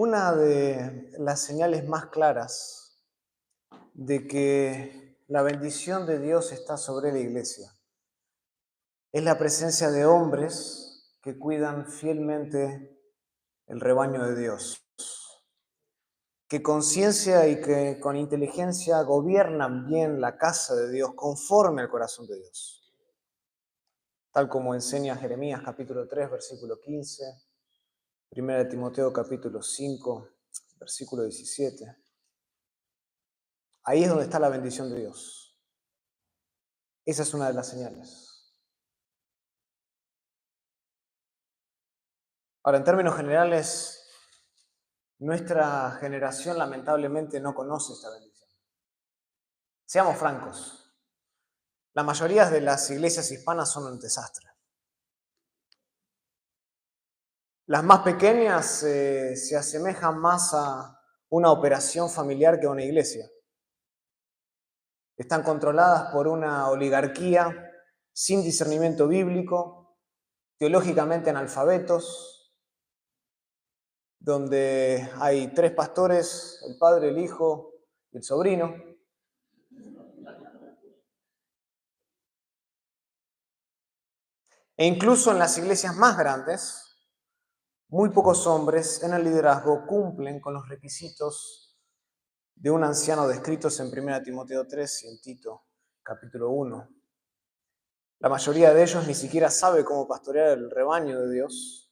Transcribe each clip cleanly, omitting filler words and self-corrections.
Una de las señales más claras de que la bendición de Dios está sobre la iglesia es la presencia de hombres que cuidan fielmente el rebaño de Dios, que con ciencia y que con inteligencia gobiernan bien la casa de Dios conforme al corazón de Dios, tal como enseña Jeremías capítulo 3, versículo 15, 1 Timoteo capítulo 5, versículo 17. Ahí es donde está la bendición de Dios. Esa es una de las señales. Ahora, en términos generales, nuestra generación lamentablemente no conoce esta bendición. Seamos francos, la mayoría de las iglesias hispanas son un desastre. Las más pequeñas se asemejan más a una operación familiar que a una iglesia. Están controladas por una oligarquía sin discernimiento bíblico, teológicamente analfabetos, donde hay 3 pastores, el padre, el hijo y el sobrino. E incluso en las iglesias más grandes, muy pocos hombres en el liderazgo cumplen con los requisitos de un anciano descritos en 1 Timoteo 3 y en Tito capítulo 1. La mayoría de ellos ni siquiera sabe cómo pastorear el rebaño de Dios,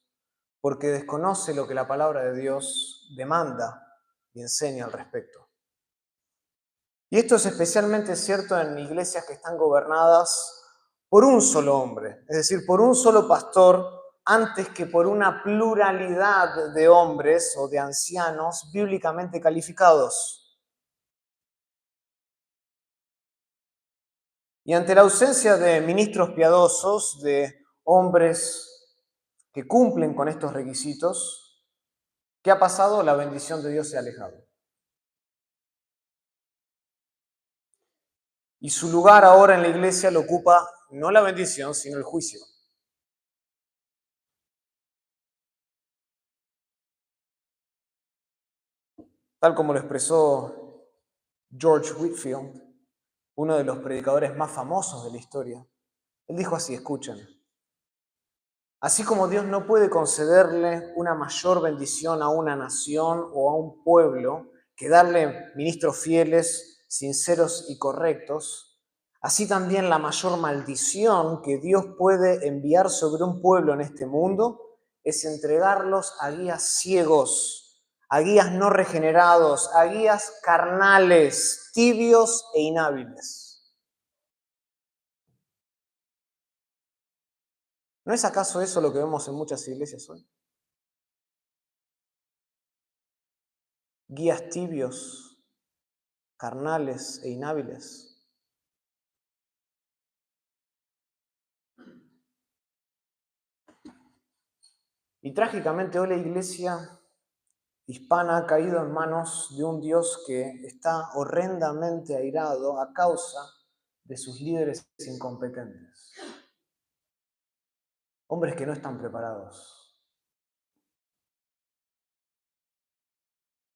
porque desconoce lo que la palabra de Dios demanda y enseña al respecto. Y esto es especialmente cierto en iglesias que están gobernadas por un solo hombre, es decir, por un solo pastor, antes que por una pluralidad de hombres o de ancianos bíblicamente calificados. Y ante la ausencia de ministros piadosos, de hombres que cumplen con estos requisitos, ¿qué ha pasado? La bendición de Dios se ha alejado. Y su lugar ahora en la iglesia lo ocupa no la bendición, sino el juicio. Tal como lo expresó George Whitefield, uno de los predicadores más famosos de la historia. Él dijo así, escuchen: así como Dios no puede concederle una mayor bendición a una nación o a un pueblo que darle ministros fieles, sinceros y correctos, así también la mayor maldición que Dios puede enviar sobre un pueblo en este mundo es entregarlos a guías ciegos, a guías no regenerados, a guías carnales, tibios e inhábiles. ¿No es acaso eso lo que vemos en muchas iglesias hoy? Guías tibios, carnales e inhábiles. Y trágicamente hoy la iglesia hispana ha caído en manos de un Dios que está horrendamente airado a causa de sus líderes incompetentes. Hombres que no están preparados.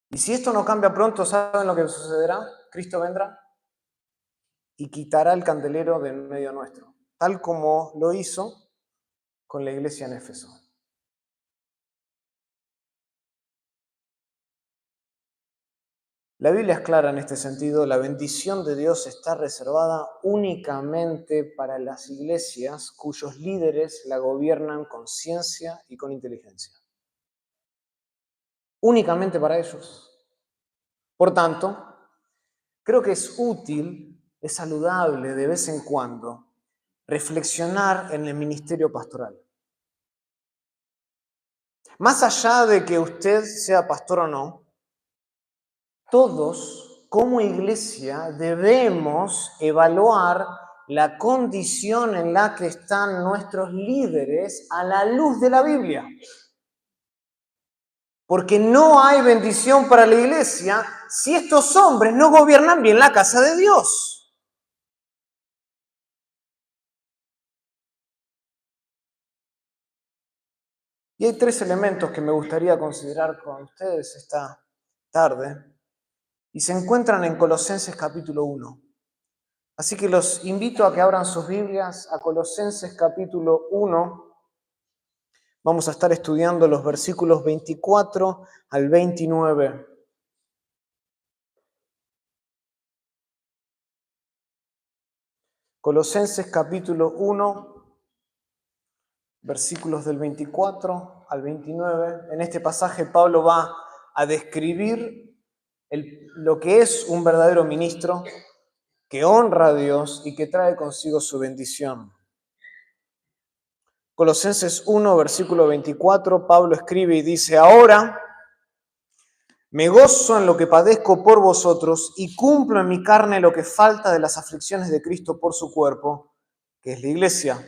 Y si esto no cambia pronto, ¿saben lo que sucederá? Cristo vendrá y quitará el candelero de en medio nuestro, tal como lo hizo con la iglesia en Éfeso. La Biblia es clara en este sentido, la bendición de Dios está reservada únicamente para las iglesias cuyos líderes la gobiernan con ciencia y con inteligencia. Únicamente para ellos. Por tanto, creo que es útil, es saludable de vez en cuando reflexionar en el ministerio pastoral. Más allá de que usted sea pastor o no, todos como iglesia debemos evaluar la condición en la que están nuestros líderes a la luz de la Biblia. Porque no hay bendición para la iglesia si estos hombres no gobiernan bien la casa de Dios. Y hay tres elementos que me gustaría considerar con ustedes esta tarde, y se encuentran en Colosenses capítulo 1. Así que los invito a que abran sus Biblias a Colosenses capítulo 1. Vamos a estar estudiando los versículos 24 al 29. Colosenses capítulo 1, versículos del 24 al 29. En este pasaje Pablo va a describir lo que es un verdadero ministro que honra a Dios y que trae consigo su bendición. Colosenses 1, versículo 24, Pablo escribe y dice: ahora me gozo en lo que padezco por vosotros y cumplo en mi carne lo que falta de las aflicciones de Cristo por su cuerpo, que es la iglesia,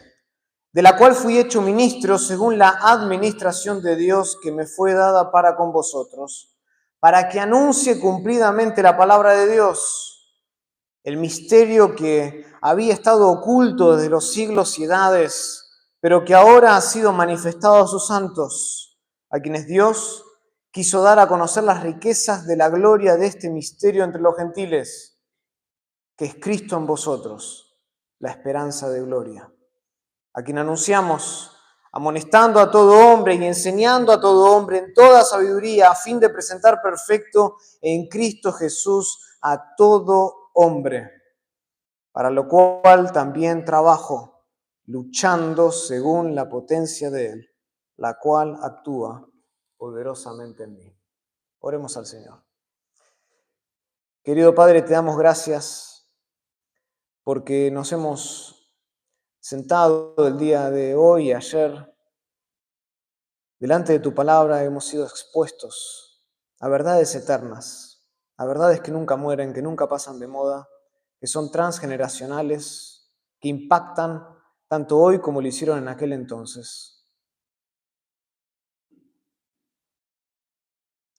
de la cual fui hecho ministro según la administración de Dios que me fue dada para con vosotros, para que anuncie cumplidamente la palabra de Dios, el misterio que había estado oculto desde los siglos y edades, pero que ahora ha sido manifestado a sus santos, a quienes Dios quiso dar a conocer las riquezas de la gloria de este misterio entre los gentiles, que es Cristo en vosotros, la esperanza de gloria, a quien anunciamos, amonestando a todo hombre y enseñando a todo hombre en toda sabiduría, a fin de presentar perfecto en Cristo Jesús a todo hombre, para lo cual también trabajo, luchando según la potencia de Él, la cual actúa poderosamente en mí. Oremos al Señor. Querido Padre, te damos gracias porque nos hemos sentado el día de hoy y ayer delante de tu palabra, hemos sido expuestos a verdades eternas, a verdades que nunca mueren, que nunca pasan de moda, que son transgeneracionales, que impactan tanto hoy como lo hicieron en aquel entonces.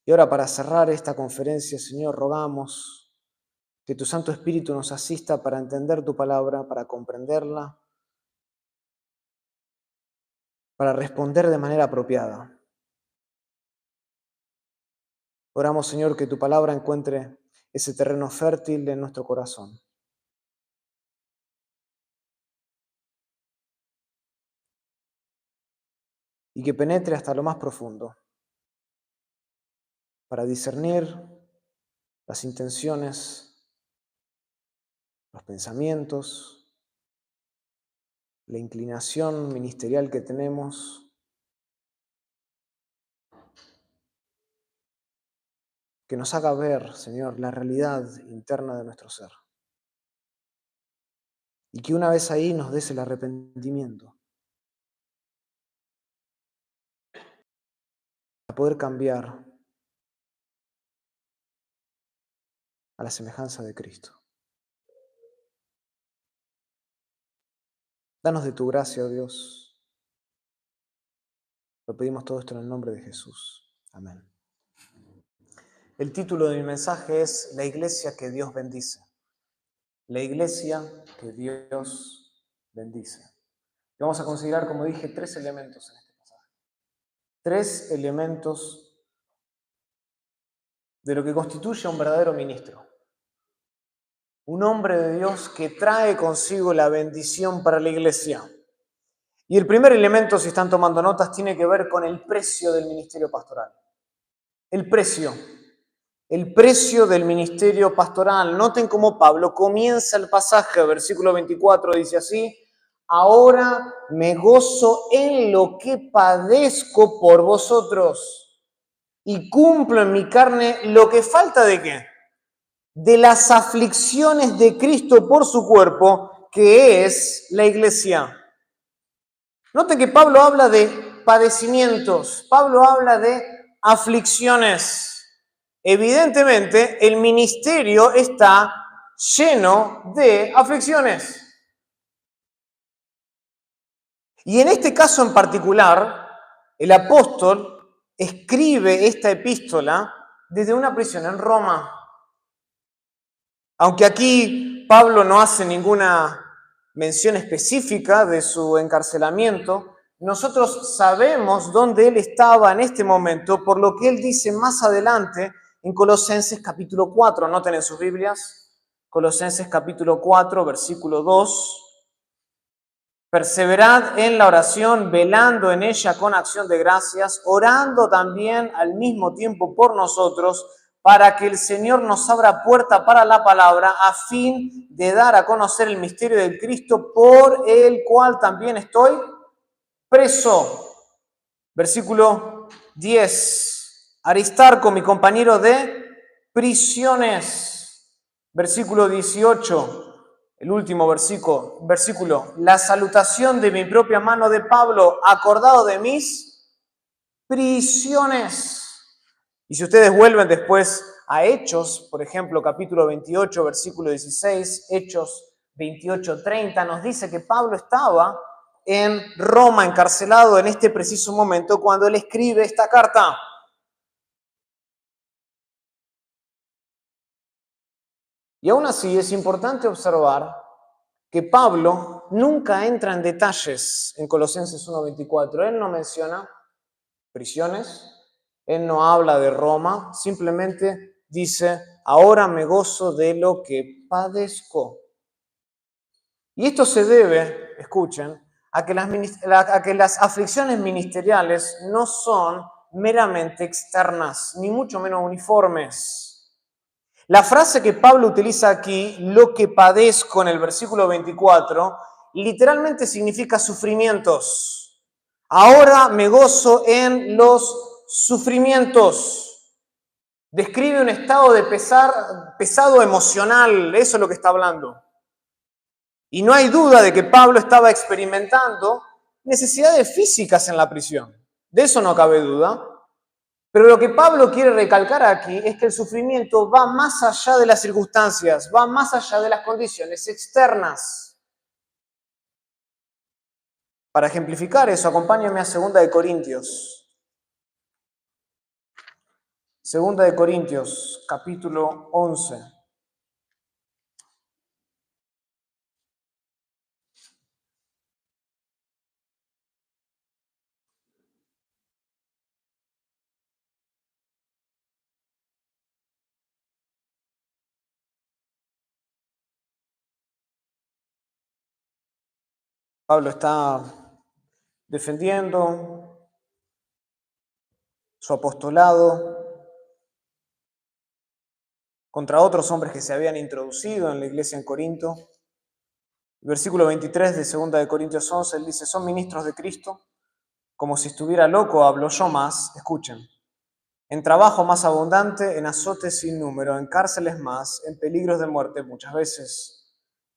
Y ahora, para cerrar esta conferencia, Señor, rogamos que tu Santo Espíritu nos asista para entender tu palabra, para comprenderla, para responder de manera apropiada. Oramos, Señor, que tu palabra encuentre ese terreno fértil en nuestro corazón. Y que penetre hasta lo más profundo, para discernir las intenciones, los pensamientos, la inclinación ministerial que tenemos, que nos haga ver, Señor, la realidad interna de nuestro ser. Y que una vez ahí nos des el arrepentimiento, para poder cambiar a la semejanza de Cristo. Danos de tu gracia, oh Dios. Lo pedimos todo esto en el nombre de Jesús. Amén. El título de mi mensaje es La iglesia que Dios bendice. La iglesia que Dios bendice. Y vamos a considerar, como dije, tres elementos en este pasaje. Tres elementos de lo que constituye a un verdadero ministro. Un hombre de Dios que trae consigo la bendición para la iglesia. Y el primer elemento, si están tomando notas, tiene que ver con el precio del ministerio pastoral. El precio del ministerio pastoral. Noten cómo Pablo comienza el pasaje, versículo 24, dice así: ahora me gozo en lo que padezco por vosotros y cumplo en mi carne lo que falta ¿de qué? De las aflicciones de Cristo por su cuerpo, que es la iglesia. Noten que Pablo habla de padecimientos, Pablo habla de aflicciones. Evidentemente, el ministerio está lleno de aflicciones. Y en este caso en particular, el apóstol escribe esta epístola desde una prisión en Roma. Aunque aquí Pablo no hace ninguna mención específica de su encarcelamiento, nosotros sabemos dónde él estaba en este momento, por lo que él dice más adelante en Colosenses capítulo 4. Anoten en sus Biblias, Colosenses capítulo 4, versículo 2. Perseverad en la oración, velando en ella con acción de gracias, orando también al mismo tiempo por nosotros, para que el Señor nos abra puerta para la palabra, a fin de dar a conocer el misterio del Cristo, por el cual también estoy preso. Versículo 10. Aristarco, mi compañero de prisiones. Versículo 18. El último versículo. La salutación de mi propia mano de Pablo, acordado de mis prisiones. Y si ustedes vuelven después a Hechos, por ejemplo, capítulo 28, versículo 16, Hechos 28, 30, nos dice que Pablo estaba en Roma, encarcelado en este preciso momento, cuando él escribe esta carta. Y aún así es importante observar que Pablo nunca entra en detalles en Colosenses 1:24. Él no menciona prisiones, él no habla de Roma, simplemente dice, ahora me gozo de lo que padezco. Y esto se debe, escuchen, a que las aflicciones ministeriales no son meramente externas, ni mucho menos uniformes. La frase que Pablo utiliza aquí, lo que padezco en el versículo 24, literalmente significa sufrimientos. Ahora me gozo en los sufrimientos. Describe un estado de pesado emocional, eso es lo que está hablando. Y no hay duda de que Pablo estaba experimentando necesidades físicas en la prisión. De eso no cabe duda. Pero lo que Pablo quiere recalcar aquí es que el sufrimiento va más allá de las circunstancias, va más allá de las condiciones externas. Para ejemplificar eso, acompáñame a 2 de Corintios. 2 de Corintios, capítulo 11. Pablo está defendiendo su apostolado contra otros hombres que se habían introducido en la iglesia en Corinto. El versículo 23 de 2 de Corintios 11, él dice, son ministros de Cristo, como si estuviera loco, hablo yo más, escuchen, en trabajo más abundante, en azotes sin número, en cárceles más, en peligros de muerte muchas veces.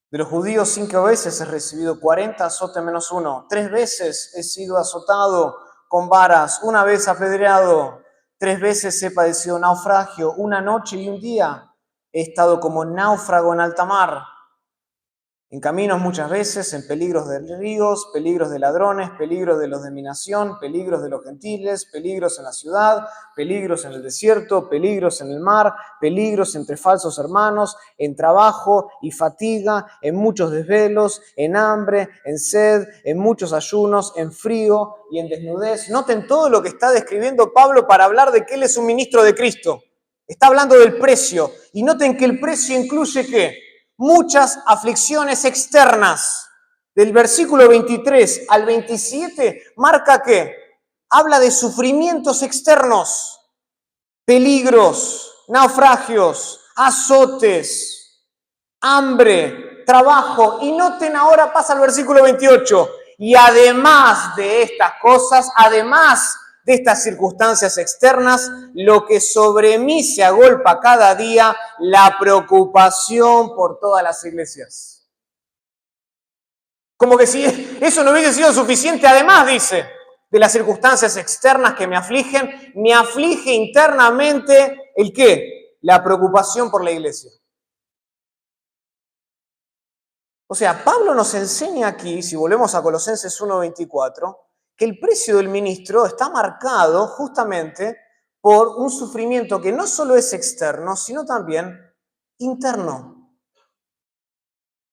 De los judíos 5 veces he recibido 40 azotes menos 1. 3 veces he sido azotado con varas, 1 vez apedreado, 3 veces he padecido naufragio, 1 noche y 1 día he estado como náufrago en alta mar. En caminos muchas veces, en peligros de ríos, peligros de ladrones, peligros de los de mi nación, peligros de los gentiles, peligros en la ciudad, peligros en el desierto, peligros en el mar, peligros entre falsos hermanos, en trabajo y fatiga, en muchos desvelos, en hambre, en sed, en muchos ayunos, en frío y en desnudez. Noten todo lo que está describiendo Pablo para hablar de que él es un ministro de Cristo. Está hablando del precio. Y noten que el precio incluye ¿qué? Muchas aflicciones externas. Del versículo 23 al 27 marca que habla de sufrimientos externos, peligros, naufragios, azotes, hambre, trabajo. Y noten ahora pasa al versículo 28. Y además de estas cosas, además de estas circunstancias externas, lo que sobre mí se agolpa cada día, la preocupación por todas las iglesias. Como que si eso no hubiese sido suficiente, además dice, de las circunstancias externas que me aflige internamente, ¿el qué? La preocupación por la iglesia. O sea, Pablo nos enseña aquí, si volvemos a Colosenses 1:24, que el precio del ministro está marcado justamente por un sufrimiento que no solo es externo, sino también interno.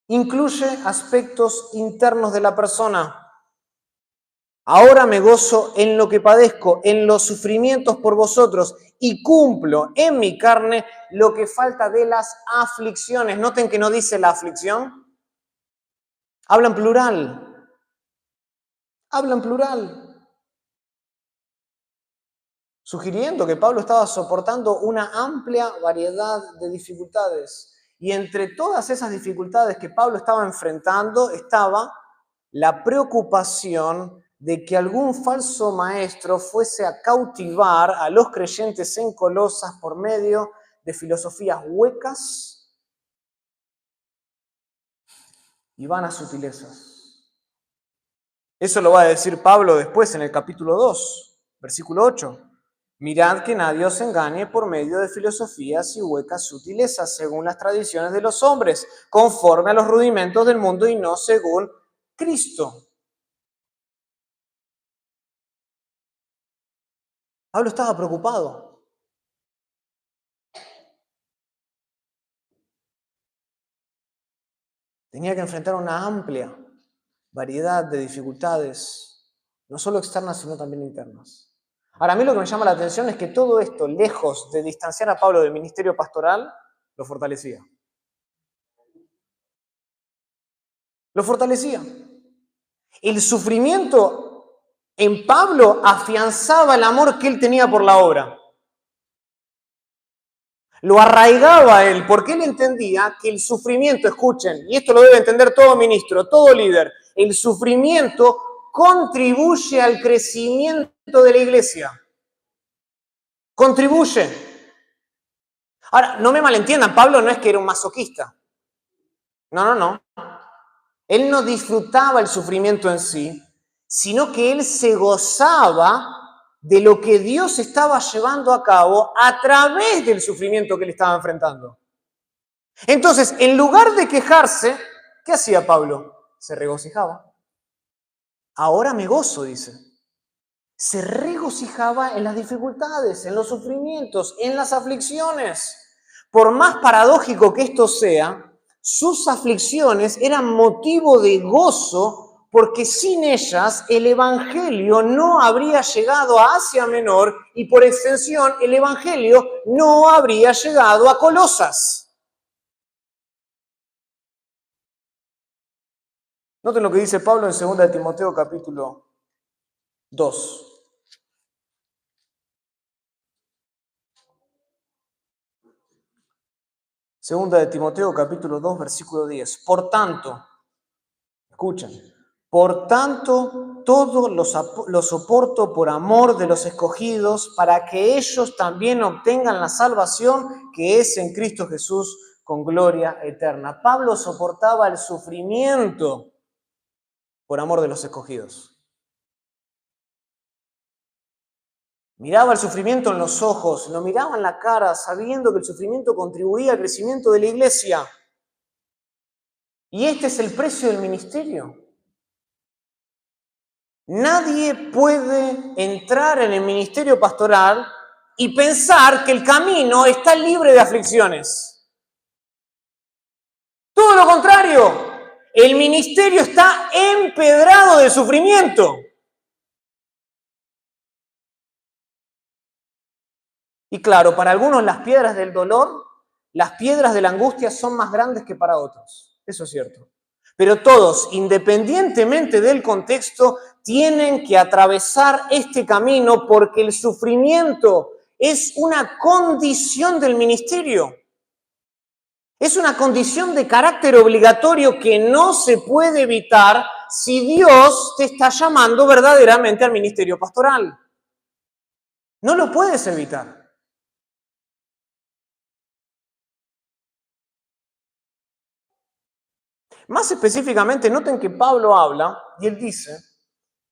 Incluye aspectos internos de la persona. Ahora me gozo en lo que padezco, en los sufrimientos por vosotros, y cumplo en mi carne lo que falta de las aflicciones. Noten que no dice la aflicción. Habla en plural. Habla en plural. Sugiriendo que Pablo estaba soportando una amplia variedad de dificultades. Y entre todas esas dificultades que Pablo estaba enfrentando estaba la preocupación de que algún falso maestro fuese a cautivar a los creyentes en Colosas por medio de filosofías huecas y vanas sutilezas. Eso lo va a decir Pablo después en el capítulo 2, versículo 8. Mirad que nadie os engañe por medio de filosofías y huecas sutilezas, según las tradiciones de los hombres, conforme a los rudimentos del mundo y no según Cristo. Pablo estaba preocupado. Tenía que enfrentar una amplia variedad de dificultades, no solo externas, sino también internas. Ahora, a mí lo que me llama la atención es que todo esto, lejos de distanciar a Pablo del ministerio pastoral, lo fortalecía. Lo fortalecía. El sufrimiento en Pablo afianzaba el amor que él tenía por la obra. Lo arraigaba a él, porque él entendía que el sufrimiento, escuchen, y esto lo debe entender todo ministro, todo líder, el sufrimiento contribuye al crecimiento de la iglesia. Contribuye. Ahora, no me malentiendan, Pablo no es que era un masoquista. No. Él no disfrutaba el sufrimiento en sí, sino que él se gozaba de lo que Dios estaba llevando a cabo a través del sufrimiento que él estaba enfrentando. Entonces, en lugar de quejarse, ¿qué hacía Pablo? Se regocijaba. Ahora me gozo, dice. Se regocijaba en las dificultades, en los sufrimientos, en las aflicciones. Por más paradójico que esto sea, sus aflicciones eran motivo de gozo porque sin ellas el Evangelio no habría llegado a Asia Menor y por extensión el Evangelio no habría llegado a Colosas. Noten lo que dice Pablo en 2 de Timoteo capítulo 2. Segunda de Timoteo, capítulo 2, versículo 10. Por tanto, escuchen, por tanto, todo lo soporto por amor de los escogidos, para que ellos también obtengan la salvación que es en Cristo Jesús con gloria eterna. Pablo soportaba el sufrimiento por amor de los escogidos. Miraba el sufrimiento en los ojos, lo miraba en la cara, sabiendo que el sufrimiento contribuía al crecimiento de la iglesia. Y este es el precio del ministerio. Nadie puede entrar en el ministerio pastoral y pensar que el camino está libre de aflicciones. Todo lo contrario, el ministerio está empedrado de sufrimiento. Y claro, para algunos las piedras del dolor, las piedras de la angustia son más grandes que para otros. Eso es cierto. Pero todos, independientemente del contexto, tienen que atravesar este camino porque el sufrimiento es una condición del ministerio. Es una condición de carácter obligatorio que no se puede evitar si Dios te está llamando verdaderamente al ministerio pastoral. No lo puedes evitar. Más específicamente, noten que Pablo habla y él dice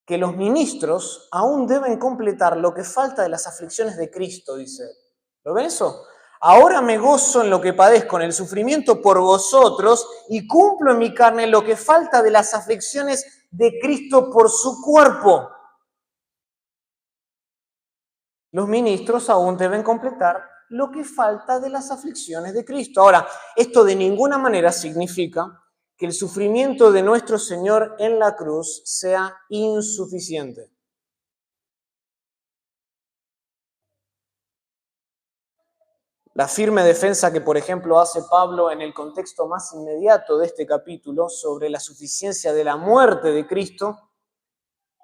que los ministros aún deben completar lo que falta de las aflicciones de Cristo, dice. ¿Lo ven eso? Ahora me gozo en lo que padezco, en el sufrimiento por vosotros, y cumplo en mi carne lo que falta de las aflicciones de Cristo por su cuerpo. Los ministros aún deben completar lo que falta de las aflicciones de Cristo. Ahora, esto de ninguna manera significa que el sufrimiento de nuestro Señor en la cruz sea insuficiente. La firme defensa que, por ejemplo, hace Pablo en el contexto más inmediato de este capítulo sobre la suficiencia de la muerte de Cristo,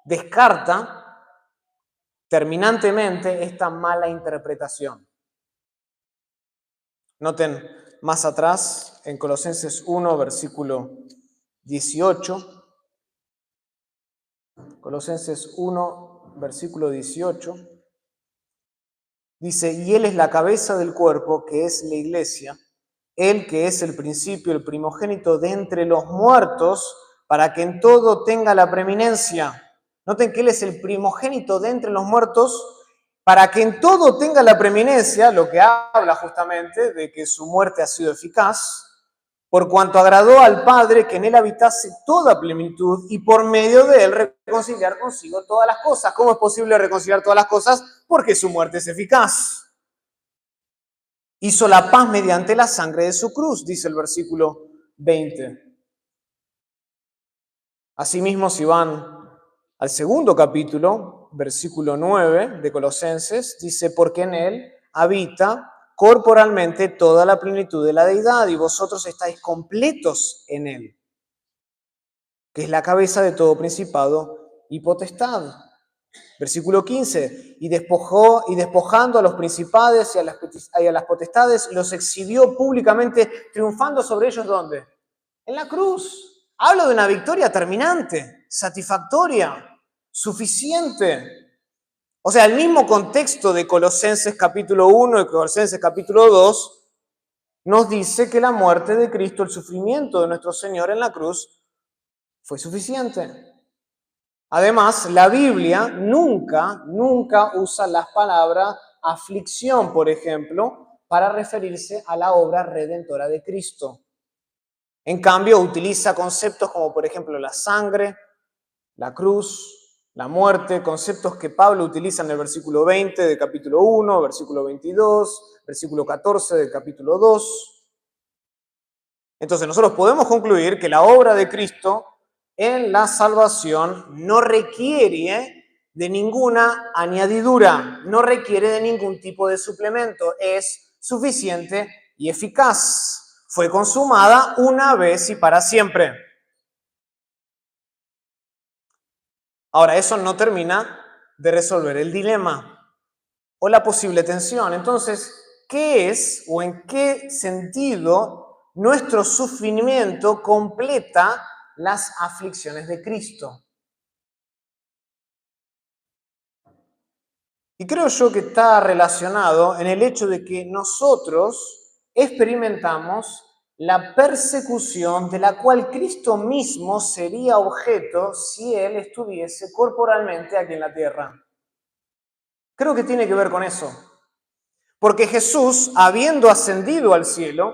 descarta terminantemente esta mala interpretación. Noten más atrás, en Colosenses 1, versículo 18, Colosenses 1, versículo 18, dice, y Él es la cabeza del cuerpo, que es la iglesia, Él que es el principio, el primogénito de entre los muertos, para que en todo tenga la preeminencia. Noten que Él es el primogénito de entre los muertos, para que en todo tenga la preeminencia, lo que habla justamente de que su muerte ha sido eficaz, por cuanto agradó al Padre que en Él habitase toda plenitud y por medio de Él reconciliar consigo todas las cosas. ¿Cómo es posible reconciliar todas las cosas? Porque su muerte es eficaz. Hizo la paz mediante la sangre de su cruz, dice el versículo 20. Asimismo, si van al segundo capítulo, versículo 9 de Colosenses, dice, porque en Él habita corporalmente toda la plenitud de la deidad y vosotros estáis completos en Él, que es la cabeza de todo principado y potestad. Versículo 15, y despojando a los principados y a las potestades, los exhibió públicamente, triunfando sobre ellos, ¿dónde? En la cruz. Habla de una victoria terminante, satisfactoria, suficiente. O sea, el mismo contexto de Colosenses capítulo 1 y Colosenses capítulo 2 nos dice que la muerte de Cristo, el sufrimiento de nuestro Señor en la cruz, fue suficiente. Además, la Biblia nunca usa las palabras aflicción, por ejemplo, para referirse a la obra redentora de Cristo. En cambio, utiliza conceptos como, por ejemplo, la sangre, la cruz, la muerte, conceptos que Pablo utiliza en el versículo 20 del capítulo 1, versículo 22, versículo 14 del capítulo 2. Entonces, nosotros podemos concluir que la obra de Cristo en la salvación no requiere de ninguna añadidura, no requiere de ningún tipo de suplemento, es suficiente y eficaz. Fue consumada una vez y para siempre. Ahora, eso no termina de resolver el dilema o la posible tensión. Entonces, ¿qué es o en qué sentido nuestro sufrimiento completa las aflicciones de Cristo? Y creo yo que está relacionado en el hecho de que nosotros experimentamos la persecución de la cual Cristo mismo sería objeto si Él estuviese corporalmente aquí en la tierra. Creo que tiene que ver con eso. Porque Jesús, habiendo ascendido al cielo,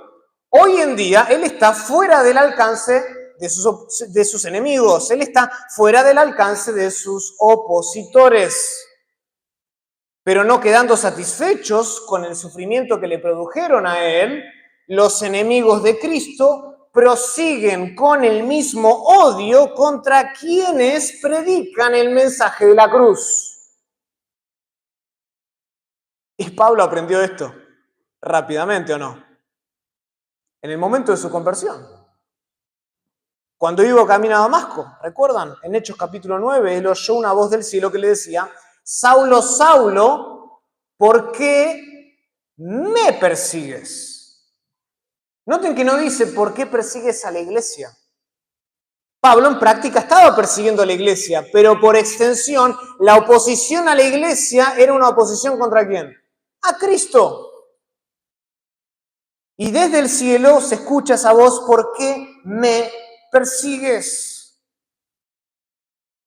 hoy en día Él está fuera del alcance de sus enemigos. Él está fuera del alcance de sus opositores. Pero no quedando satisfechos con el sufrimiento que le produjeron a Él, los enemigos de Cristo prosiguen con el mismo odio contra quienes predican el mensaje de la cruz. Y Pablo aprendió esto rápidamente, ¿o no? En el momento de su conversión. Cuando iba camino a Damasco, ¿recuerdan? En Hechos capítulo 9, él oyó una voz del cielo que le decía, Saulo, Saulo, ¿por qué me persigues? Noten que no dice, ¿por qué persigues a la iglesia? Pablo en práctica estaba persiguiendo a la iglesia, pero por extensión, la oposición a la iglesia era una oposición ¿contra quién? A Cristo. Y desde el cielo se escucha esa voz, ¿por qué me persigues?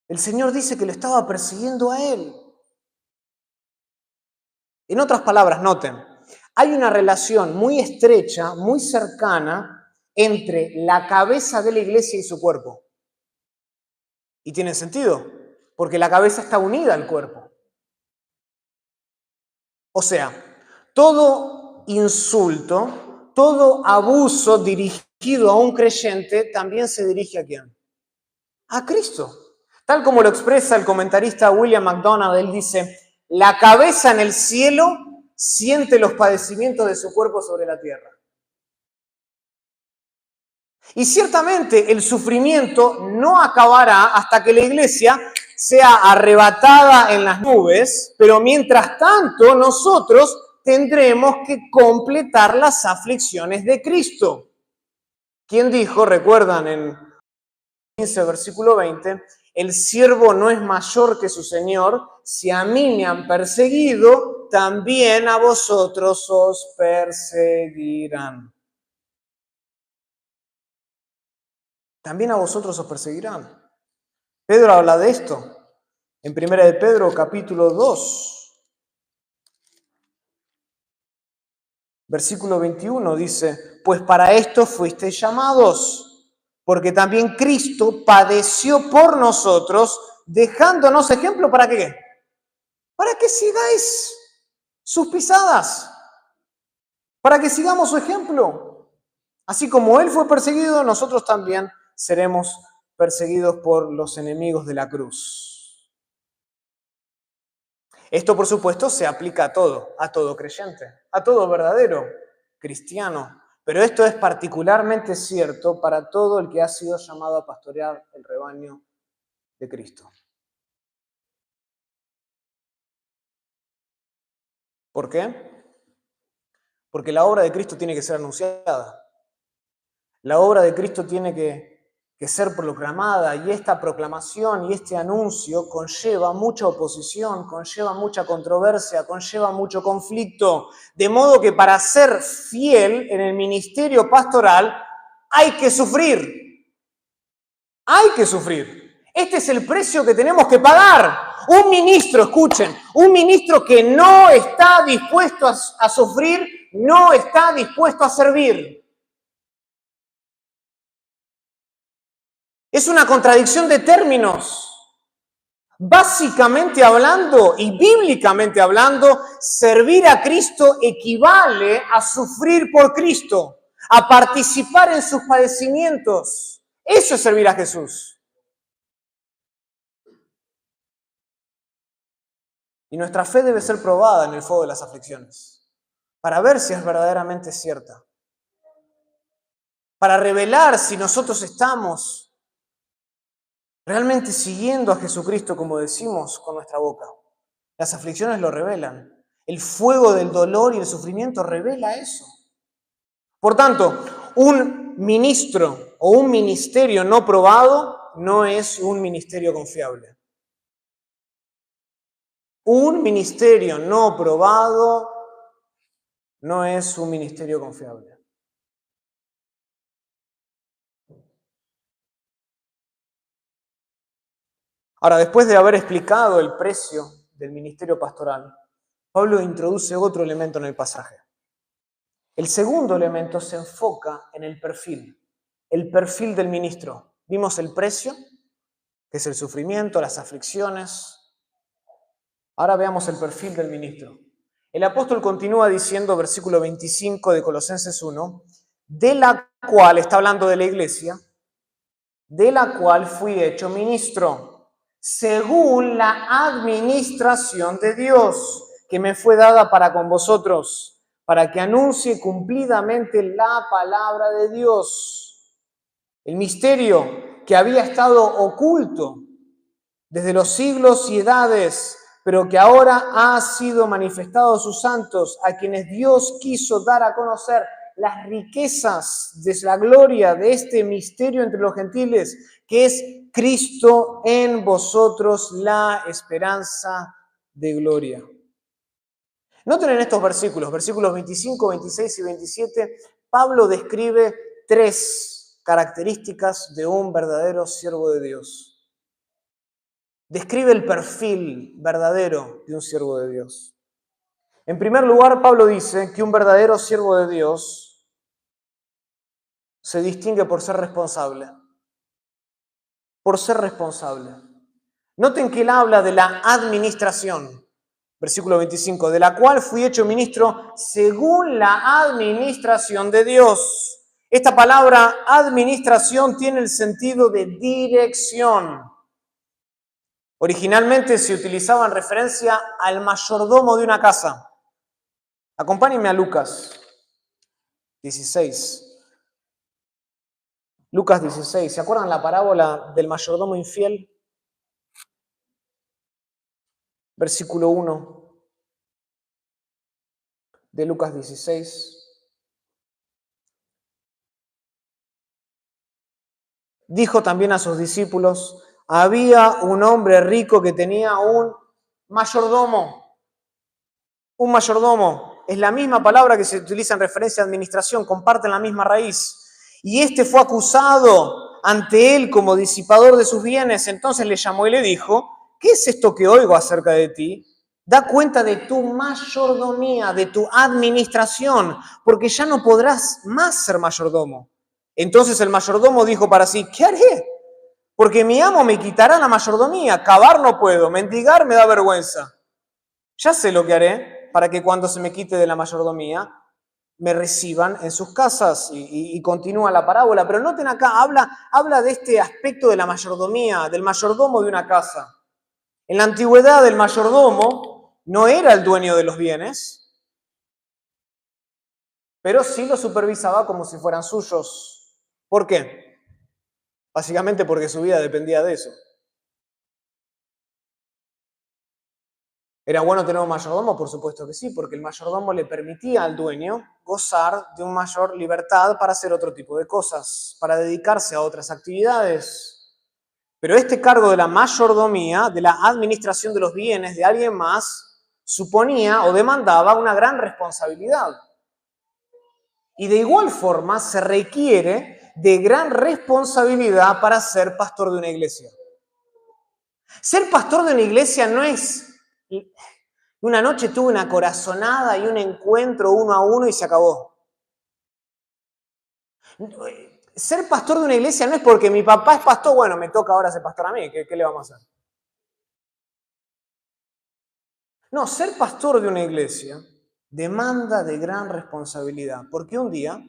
El Señor dice que lo estaba persiguiendo a Él. En otras palabras, noten, hay una relación muy estrecha, muy cercana entre la cabeza de la iglesia y su cuerpo. Y tiene sentido, porque la cabeza está unida al cuerpo. O sea, todo insulto, todo abuso dirigido dirigido a un creyente también se dirige ¿a quién? A Cristo. Tal como lo expresa el comentarista William MacDonald, él dice, la cabeza en el cielo siente los padecimientos de su cuerpo sobre la tierra. Y ciertamente el sufrimiento no acabará hasta que la iglesia sea arrebatada en las nubes, pero mientras tanto nosotros tendremos que completar las aflicciones de Cristo. ¿Quién dijo, recuerdan en 15, versículo 20, el siervo no es mayor que su señor, si a mí me han perseguido, también a vosotros os perseguirán. También a vosotros os perseguirán. Pedro habla de esto en 1 de Pedro capítulo 2, versículo 21 dice, pues para esto fuisteis llamados, porque también Cristo padeció por nosotros, dejándonos ejemplo, ¿para qué? Para que sigáis sus pisadas, para que sigamos su ejemplo. Así como Él fue perseguido, nosotros también seremos perseguidos por los enemigos de la cruz. Esto, por supuesto, se aplica a todo creyente, a todo verdadero cristiano. Pero esto es particularmente cierto para todo el que ha sido llamado a pastorear el rebaño de Cristo. ¿Por qué? Porque la obra de Cristo tiene que ser anunciada. La obra de Cristo tiene que ser proclamada, y esta proclamación y este anuncio conlleva mucha oposición, conlleva mucha controversia, conlleva mucho conflicto, de modo que para ser fiel en el ministerio pastoral hay que sufrir. Hay que sufrir. Este es el precio que tenemos que pagar. Un ministro, escuchen, un ministro que no está dispuesto a sufrir, no está dispuesto a servir. Es una contradicción de términos. Básicamente hablando y bíblicamente hablando, servir a Cristo equivale a sufrir por Cristo, a participar en sus padecimientos. Eso es servir a Jesús. Y nuestra fe debe ser probada en el fuego de las aflicciones, para ver si es verdaderamente cierta, para revelar si nosotros estamos realmente siguiendo a Jesucristo, como decimos con nuestra boca. Las aflicciones lo revelan. El fuego del dolor y el sufrimiento revela eso. Por tanto, un ministro o un ministerio no probado no es un ministerio confiable. Un ministerio no probado no es un ministerio confiable. Ahora, después de haber explicado el precio del ministerio pastoral, Pablo introduce otro elemento en el pasaje. El segundo elemento se enfoca en el perfil del ministro. Vimos el precio, que es el sufrimiento, las aflicciones. Ahora veamos el perfil del ministro. El apóstol continúa diciendo, versículo 25 de Colosenses 1, de la cual, está hablando de la iglesia, de la cual fui hecho ministro, según la administración de Dios, que me fue dada para con vosotros, para que anuncie cumplidamente la palabra de Dios. El misterio que había estado oculto desde los siglos y edades, pero que ahora ha sido manifestado a sus santos, a quienes Dios quiso dar a conocer las riquezas de la gloria de este misterio entre los gentiles, que es Cristo en vosotros, la esperanza de gloria. Noten en estos versículos 25, 26 y 27, Pablo describe tres características de un verdadero siervo de Dios. Describe el perfil verdadero de un siervo de Dios. En primer lugar, Pablo dice que un verdadero siervo de Dios se distingue por ser responsable. Por ser responsable. Noten que él habla de la administración. Versículo 25, de la cual fui hecho ministro según la administración de Dios. Esta palabra administración tiene el sentido de dirección. Originalmente se utilizaba en referencia al mayordomo de una casa. Acompáñenme a Lucas 16. Lucas 16. ¿Se acuerdan la parábola del mayordomo infiel? Versículo 1 de Lucas 16. Dijo también a sus discípulos, había un hombre rico que tenía un mayordomo. Un mayordomo es la misma palabra que se utiliza en referencia a administración, comparten la misma raíz. Y este fue acusado ante él como disipador de sus bienes. Entonces le llamó y le dijo, ¿qué es esto que oigo acerca de ti? Da cuenta de tu mayordomía, de tu administración, porque ya no podrás más ser mayordomo. Entonces el mayordomo dijo para sí, ¿qué haré? Porque mi amo me quitará la mayordomía, cavar no puedo, mendigar me da vergüenza. Ya sé lo que haré para que cuando se me quite de la mayordomía, me reciban en sus casas. Y continúa la parábola, pero noten acá, habla de este aspecto de la mayordomía, del mayordomo de una casa. En la antigüedad el mayordomo no era el dueño de los bienes, pero sí los supervisaba como si fueran suyos. ¿Por qué? Básicamente porque su vida dependía de eso. ¿Era bueno tener un mayordomo? Por supuesto que sí, porque el mayordomo le permitía al dueño gozar de una mayor libertad para hacer otro tipo de cosas, para dedicarse a otras actividades. Pero este cargo de la mayordomía, de la administración de los bienes de alguien más, suponía o demandaba una gran responsabilidad. Y de igual forma se requiere de gran responsabilidad para ser pastor de una iglesia. Ser pastor de una iglesia no es... Una noche tuve una corazonada y un encuentro 1-a-1 y se acabó. Ser pastor de una iglesia no es porque mi papá es pastor, bueno, me toca ahora ser pastor a mí, ¿qué le vamos a hacer? No, ser pastor de una iglesia demanda de gran responsabilidad, porque un día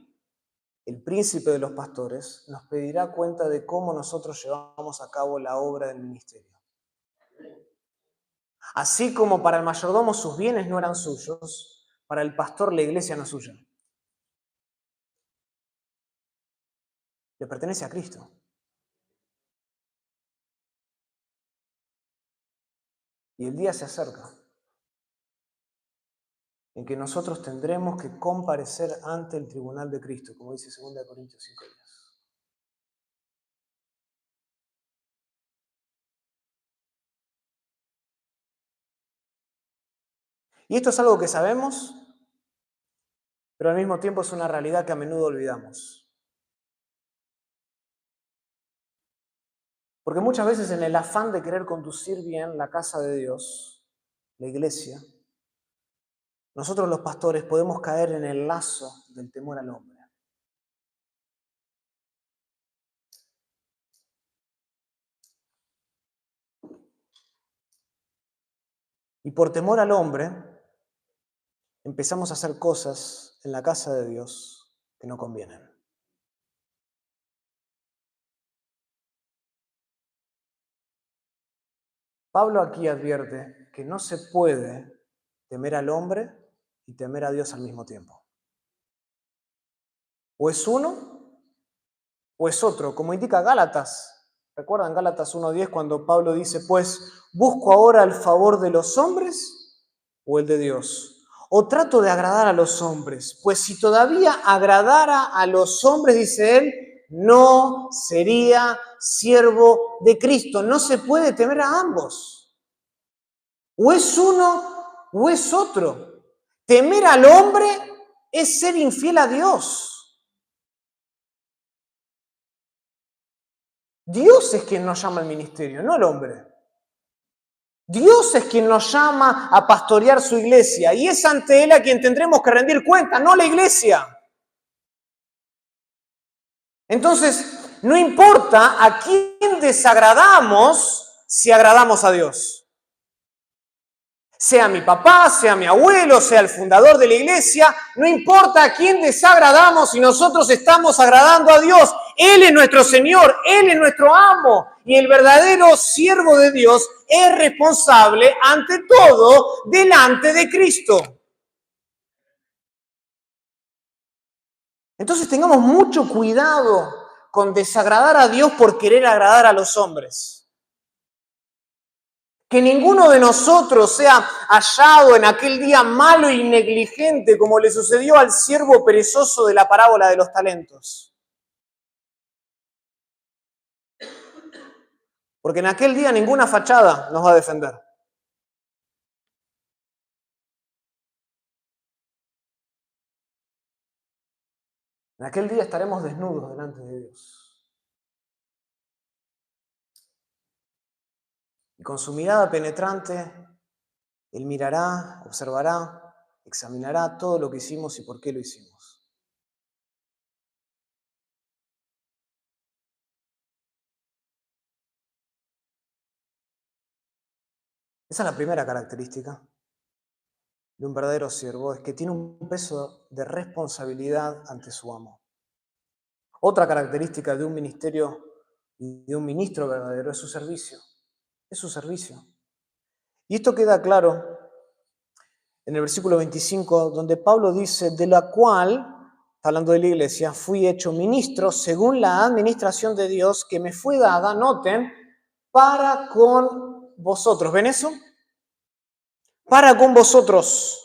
el príncipe de los pastores nos pedirá cuenta de cómo nosotros llevamos a cabo la obra del ministerio. Así como para el mayordomo sus bienes no eran suyos, para el pastor la iglesia no es suya. Le pertenece a Cristo. Y el día se acerca en que nosotros tendremos que comparecer ante el tribunal de Cristo, como dice 2 Corintios 5:10. Y esto es algo que sabemos, pero al mismo tiempo es una realidad que a menudo olvidamos. Porque muchas veces en el afán de querer conducir bien la casa de Dios, la iglesia, nosotros los pastores podemos caer en el lazo del temor al hombre. Y por temor al hombre, empezamos a hacer cosas en la casa de Dios que no convienen. Pablo aquí advierte que no se puede temer al hombre y temer a Dios al mismo tiempo. O es uno o es otro, como indica Gálatas. ¿Recuerdan Gálatas 1:10 cuando Pablo dice, pues, busco ahora el favor de los hombres o el de Dios? O trato de agradar a los hombres, pues si todavía agradara a los hombres, dice él, no sería siervo de Cristo. No se puede temer a ambos. O es uno o es otro. Temer al hombre es ser infiel a Dios. Dios es quien nos llama al ministerio, no el hombre. Dios es quien nos llama a pastorear su iglesia y es ante Él a quien tendremos que rendir cuenta, no la iglesia. Entonces, no importa a quién desagradamos si agradamos a Dios. Sea mi papá, sea mi abuelo, sea el fundador de la iglesia, no importa a quién desagradamos si nosotros estamos agradando a Dios. Él es nuestro Señor, Él es nuestro amo y el verdadero siervo de Dios es responsable ante todo delante de Cristo. Entonces tengamos mucho cuidado con desagradar a Dios por querer agradar a los hombres. Que ninguno de nosotros sea hallado en aquel día malo y negligente como le sucedió al siervo perezoso de la parábola de los talentos. Porque en aquel día ninguna fachada nos va a defender. En aquel día estaremos desnudos delante de Dios. Y con su mirada penetrante, Él mirará, observará, examinará todo lo que hicimos y por qué lo hicimos. Esa es la primera característica de un verdadero siervo, es que tiene un peso de responsabilidad ante su amo. Otra característica de un ministerio y de un ministro verdadero es su servicio. Es su servicio. Y esto queda claro en el versículo 25, donde Pablo dice, de la cual, hablando de la iglesia, fui hecho ministro según la administración de Dios que me fue dada, noten, para con vosotros. ¿Ven eso? Para con vosotros.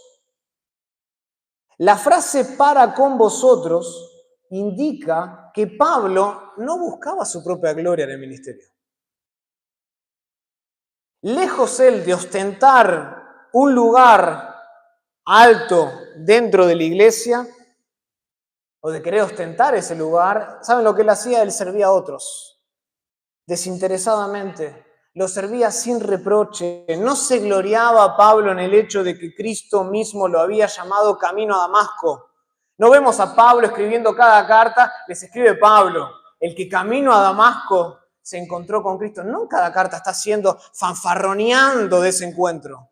La frase para con vosotros indica que Pablo no buscaba su propia gloria en el ministerio. Lejos él de ostentar un lugar alto dentro de la iglesia o de querer ostentar ese lugar, ¿saben lo que él hacía? Él servía a otros, desinteresadamente, lo servía sin reproche. No se gloriaba Pablo en el hecho de que Cristo mismo lo había llamado camino a Damasco. No vemos a Pablo escribiendo cada carta, les escribe Pablo, el que camino a Damasco se encontró con Cristo. No cada carta está siendo fanfarroneando de ese encuentro.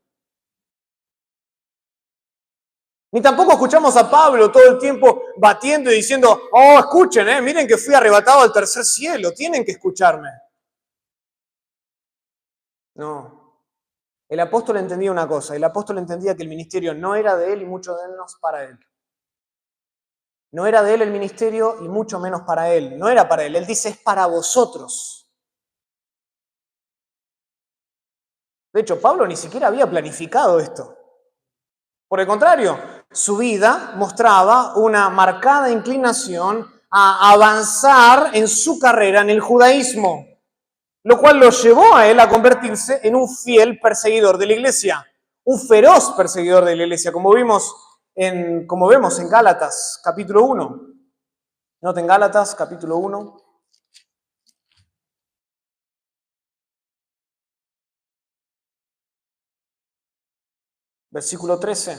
Ni tampoco escuchamos a Pablo todo el tiempo batiendo y diciendo, oh, escuchen, miren que fui arrebatado al tercer cielo, tienen que escucharme. No. El apóstol entendía una cosa, el apóstol entendía que el ministerio no era de él y mucho menos para él. No era de él el ministerio y mucho menos para él. No era para él, él dice, es para vosotros. De hecho, Pablo ni siquiera había planificado esto. Por el contrario, su vida mostraba una marcada inclinación a avanzar en su carrera en el judaísmo, lo cual lo llevó a él a convertirse en un fiel perseguidor de la iglesia, un feroz perseguidor de la iglesia, como vemos en Gálatas, capítulo 1. Noten Gálatas, capítulo 1. Versículo 13.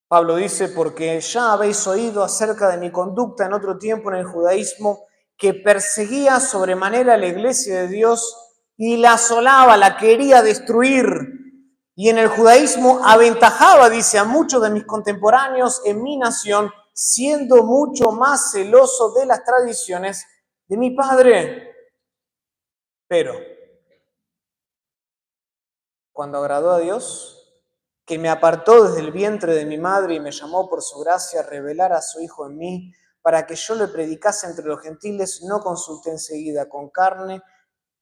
Pablo dice, porque ya habéis oído acerca de mi conducta en otro tiempo en el judaísmo, que perseguía sobremanera la iglesia de Dios y la asolaba, la quería destruir. Y en el judaísmo aventajaba, dice, a muchos de mis contemporáneos en mi nación, siendo mucho más celoso de las tradiciones de mi padre. Pero, cuando agradó a Dios, que me apartó desde el vientre de mi madre y me llamó por su gracia a revelar a su Hijo en mí, para que yo le predicase entre los gentiles, no consulté enseguida con carne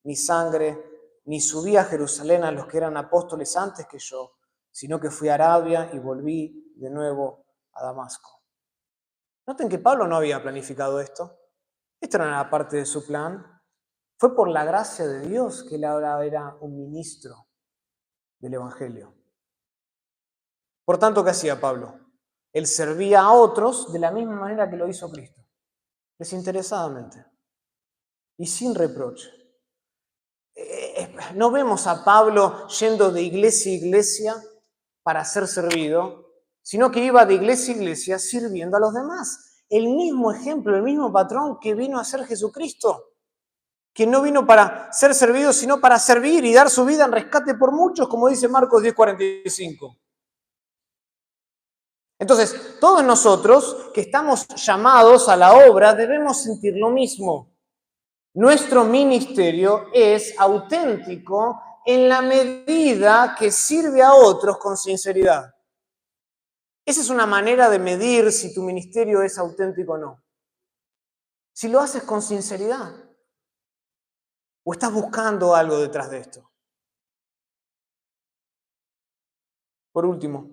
ni sangre, ni subí a Jerusalén a los que eran apóstoles antes que yo, sino que fui a Arabia y volví de nuevo a Damasco. Noten que Pablo no había planificado esto. Esto no era parte de su plan. Fue por la gracia de Dios que él ahora era un ministro del Evangelio. Por tanto, ¿qué hacía Pablo? Él servía a otros de la misma manera que lo hizo Cristo, desinteresadamente y sin reproche. No vemos a Pablo yendo de iglesia a iglesia para ser servido, sino que iba de iglesia a iglesia sirviendo a los demás. El mismo ejemplo, el mismo patrón que vino a ser Jesucristo. quien no vino para ser servido, sino para servir y dar su vida en rescate por muchos, como dice Marcos 10:45. Entonces, todos nosotros que estamos llamados a la obra debemos sentir lo mismo. Nuestro ministerio es auténtico en la medida que sirve a otros con sinceridad. Esa es una manera de medir si tu ministerio es auténtico o no. Si lo haces con sinceridad o estás buscando algo detrás de esto. Por último,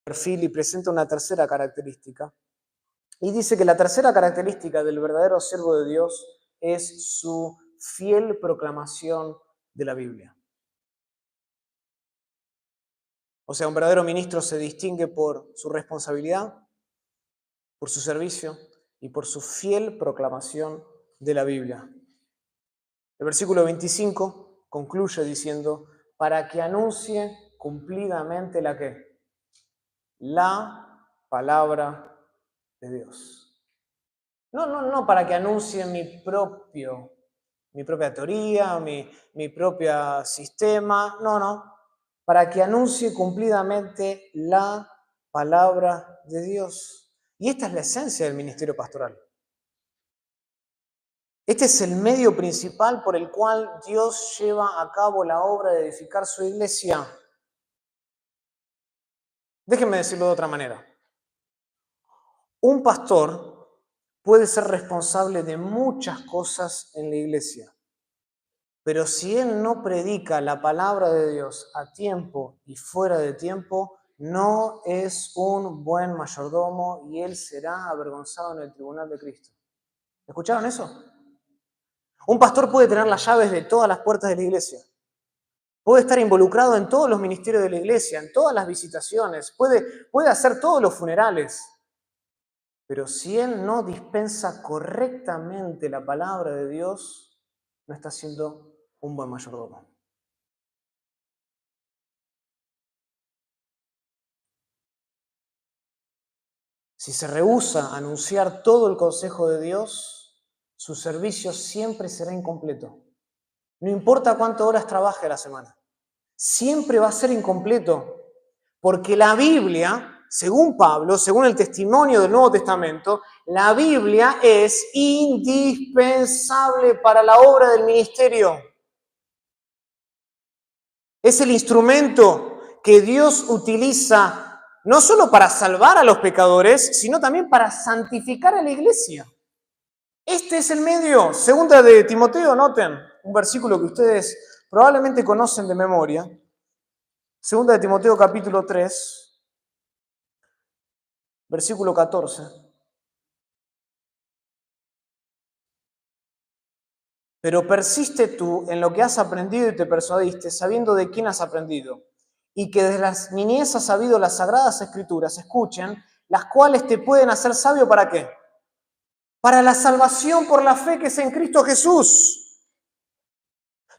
perfil y presenta una tercera característica. Y dice que la tercera característica del verdadero siervo de Dios es su fiel proclamación de la Biblia. O sea, un verdadero ministro se distingue por su responsabilidad, por su servicio y por su fiel proclamación de la Biblia. El versículo 25 concluye diciendo, para que anuncie cumplidamente la ¿qué? La palabra de Dios. No para que anuncie mi propia teoría, mi propio sistema, no. Para que anuncie cumplidamente la palabra de Dios. Y esta es la esencia del ministerio pastoral. Este es el medio principal por el cual Dios lleva a cabo la obra de edificar su iglesia. Déjenme decirlo de otra manera. Un pastor puede ser responsable de muchas cosas en la iglesia, pero si él no predica la palabra de Dios a tiempo y fuera de tiempo, no es un buen mayordomo y él será avergonzado en el tribunal de Cristo. ¿Escucharon eso? Un pastor puede tener las llaves de todas las puertas de la iglesia. Puede estar involucrado en todos los ministerios de la iglesia, en todas las visitaciones, puede hacer todos los funerales. Pero si él no dispensa correctamente la palabra de Dios, no está siendo un buen mayordomo. Si se rehúsa a anunciar todo el consejo de Dios, su servicio siempre será incompleto. No importa cuántas horas trabaje a la semana, siempre va a ser incompleto, porque la Biblia, según Pablo, según el testimonio del Nuevo Testamento, la Biblia es indispensable para la obra del ministerio. Es el instrumento que Dios utiliza no solo para salvar a los pecadores, sino también para santificar a la iglesia. Este es el medio. Segunda de Timoteo, noten, un versículo que ustedes probablemente conocen de memoria. Segunda de Timoteo capítulo 3, versículo 14. Pero persiste tú en lo que has aprendido y te persuadiste, sabiendo de quién has aprendido, y que desde las niñez has sabido las sagradas escrituras, escuchen, las cuales te pueden hacer sabio ¿para qué? Para la salvación por la fe que es en Cristo Jesús.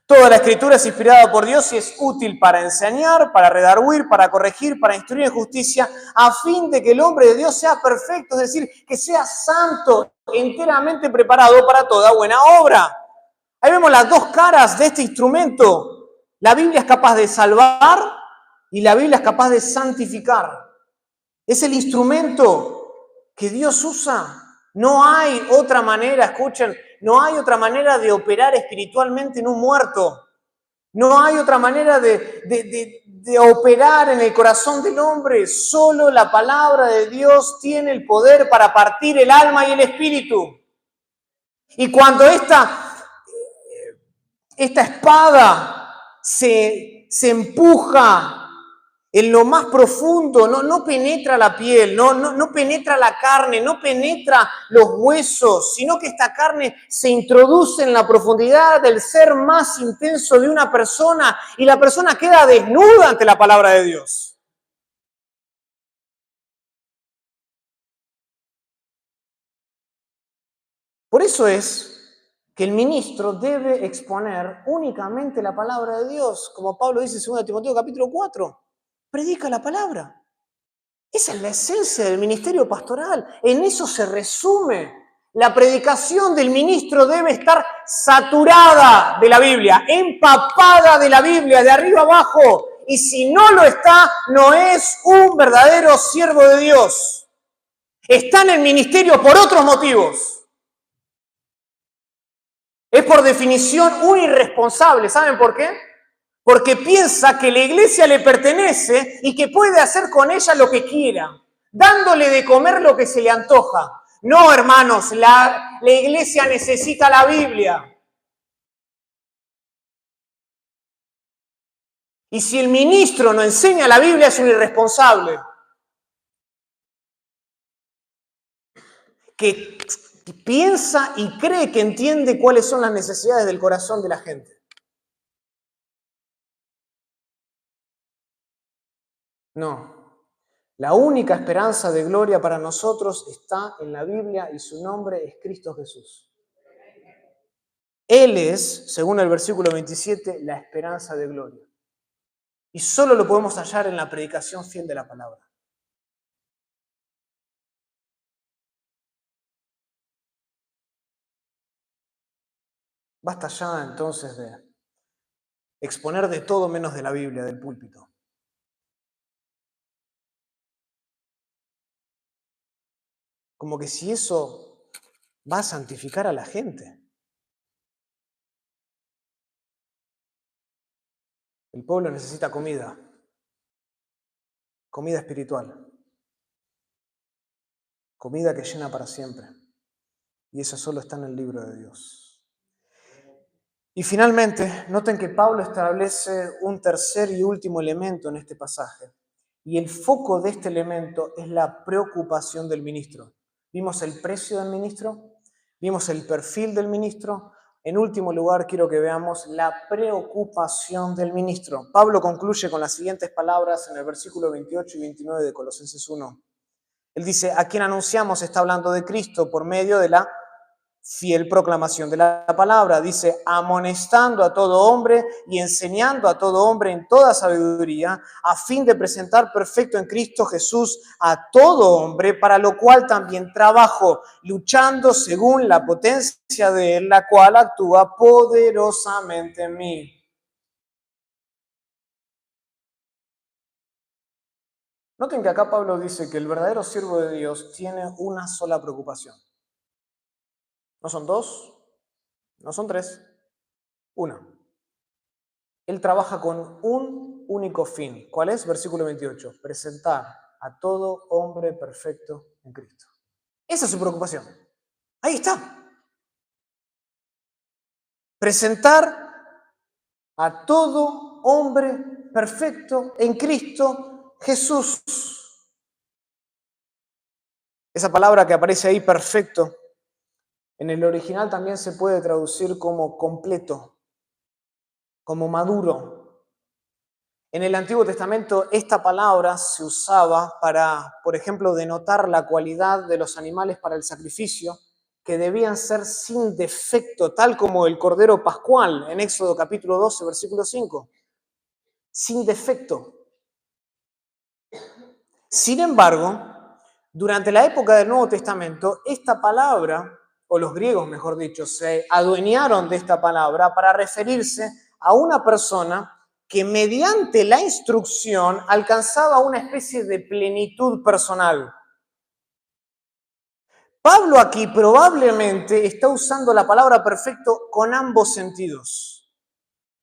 Toda la escritura es inspirada por Dios y es útil para enseñar, para redarguir, para corregir, para instruir en justicia, a fin de que el hombre de Dios sea perfecto, es decir, que sea santo, enteramente preparado para toda buena obra. Ahí vemos las dos caras de este instrumento. La Biblia es capaz de salvar y la Biblia es capaz de santificar. Es el instrumento que Dios usa. No hay otra manera, escuchen, no hay otra manera de operar espiritualmente en un muerto. No hay otra manera de operar en el corazón del hombre. Solo la palabra de Dios tiene el poder para partir el alma y el espíritu. Y cuando esta espada se empuja en lo más profundo, no penetra la piel, no penetra la carne, no penetra los huesos, sino que esta carne se introduce en la profundidad del ser más intenso de una persona y la persona queda desnuda ante la palabra de Dios. Por eso es que el ministro debe exponer únicamente la palabra de Dios, como Pablo dice en 2 Timoteo capítulo 4. Predica la palabra. Esa es la esencia del ministerio pastoral. En eso se resume. La predicación del ministro debe estar saturada de la Biblia, empapada de la Biblia, de arriba abajo. Y si no lo está, no es un verdadero siervo de Dios. Está en el ministerio por otros motivos. Es por definición un irresponsable. ¿Saben por qué? Porque piensa que la iglesia le pertenece y que puede hacer con ella lo que quiera, dándole de comer lo que se le antoja. No, hermanos, la iglesia necesita la Biblia. Y si el ministro no enseña la Biblia, es un irresponsable. Que piensa y cree que entiende cuáles son las necesidades del corazón de la gente. No. La única esperanza de gloria para nosotros está en la Biblia y su nombre es Cristo Jesús. Él es, según el versículo 27, la esperanza de gloria. Y solo lo podemos hallar en la predicación fiel de la palabra. Basta ya entonces de exponer de todo menos de la Biblia, del púlpito. Como que si eso va a santificar a la gente. El pueblo necesita comida espiritual, comida que llena para siempre. Y eso solo está en el libro de Dios. Y finalmente, noten que Pablo establece un tercer y último elemento en este pasaje. Y el foco de este elemento es la preocupación del ministro. Vimos el precio del ministro, vimos el perfil del ministro. En último lugar, quiero que veamos la preocupación del ministro. Pablo concluye con las siguientes palabras en el versículo 28 y 29 de Colosenses 1. Él dice, a quien anunciamos, está hablando de Cristo por medio de la fiel proclamación de la palabra. Dice, amonestando a todo hombre y enseñando a todo hombre en toda sabiduría, a fin de presentar perfecto en Cristo Jesús a todo hombre, para lo cual también trabajo, luchando según la potencia de Él, la cual actúa poderosamente en mí. Noten que acá Pablo dice que el verdadero siervo de Dios tiene una sola preocupación. No son dos, no son tres, una. Él trabaja con un único fin. ¿Cuál es? Versículo 28. Presentar a todo hombre perfecto en Cristo. Esa es su preocupación. Ahí está. Presentar a todo hombre perfecto en Cristo Jesús. Esa palabra que aparece ahí, perfecto, en el original también se puede traducir como completo, como maduro. En el Antiguo Testamento esta palabra se usaba para, por ejemplo, denotar la cualidad de los animales para el sacrificio, que debían ser sin defecto, tal como el Cordero Pascual en Éxodo capítulo 12, versículo 5. Sin defecto. Sin embargo, durante la época del Nuevo Testamento, esta palabra, o los griegos mejor dicho, se adueñaron de esta palabra para referirse a una persona que mediante la instrucción alcanzaba una especie de plenitud personal. Pablo aquí probablemente está usando la palabra perfecto con ambos sentidos,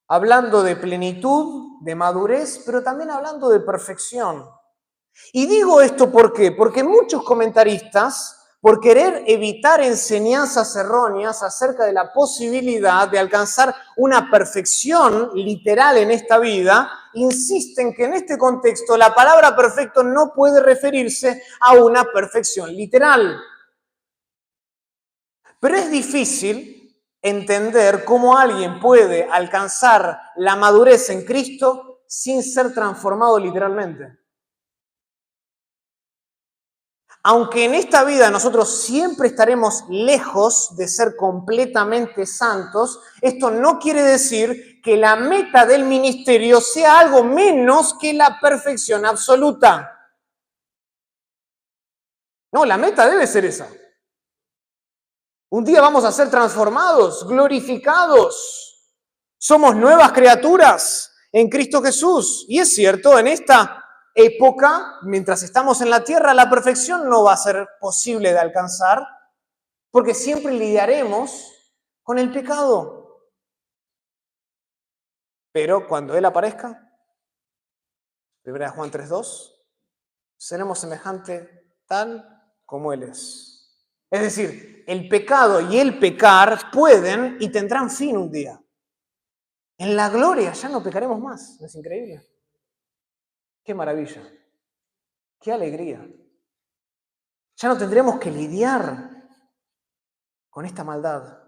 hablando de plenitud, de madurez, pero también hablando de perfección. Y digo esto ¿por qué? Porque muchos comentaristas, por querer evitar enseñanzas erróneas acerca de la posibilidad de alcanzar una perfección literal en esta vida, insisten que en este contexto la palabra perfecto no puede referirse a una perfección literal. Pero es difícil entender cómo alguien puede alcanzar la madurez en Cristo sin ser transformado literalmente. Aunque en esta vida nosotros siempre estaremos lejos de ser completamente santos, esto no quiere decir que la meta del ministerio sea algo menos que la perfección absoluta. No, la meta debe ser esa. Un día vamos a ser transformados, glorificados. Somos nuevas criaturas en Cristo Jesús. Y es cierto, en esta época, mientras estamos en la tierra, la perfección no va a ser posible de alcanzar, porque siempre lidiaremos con el pecado. Pero cuando Él aparezca, 1 Juan 3:2, seremos semejantes tal como Él es. Es decir, el pecado y el pecar pueden y tendrán fin un día. En la gloria ya no pecaremos más. ¿No es increíble? ¡Qué maravilla! ¡Qué alegría! Ya no tendremos que lidiar con esta maldad.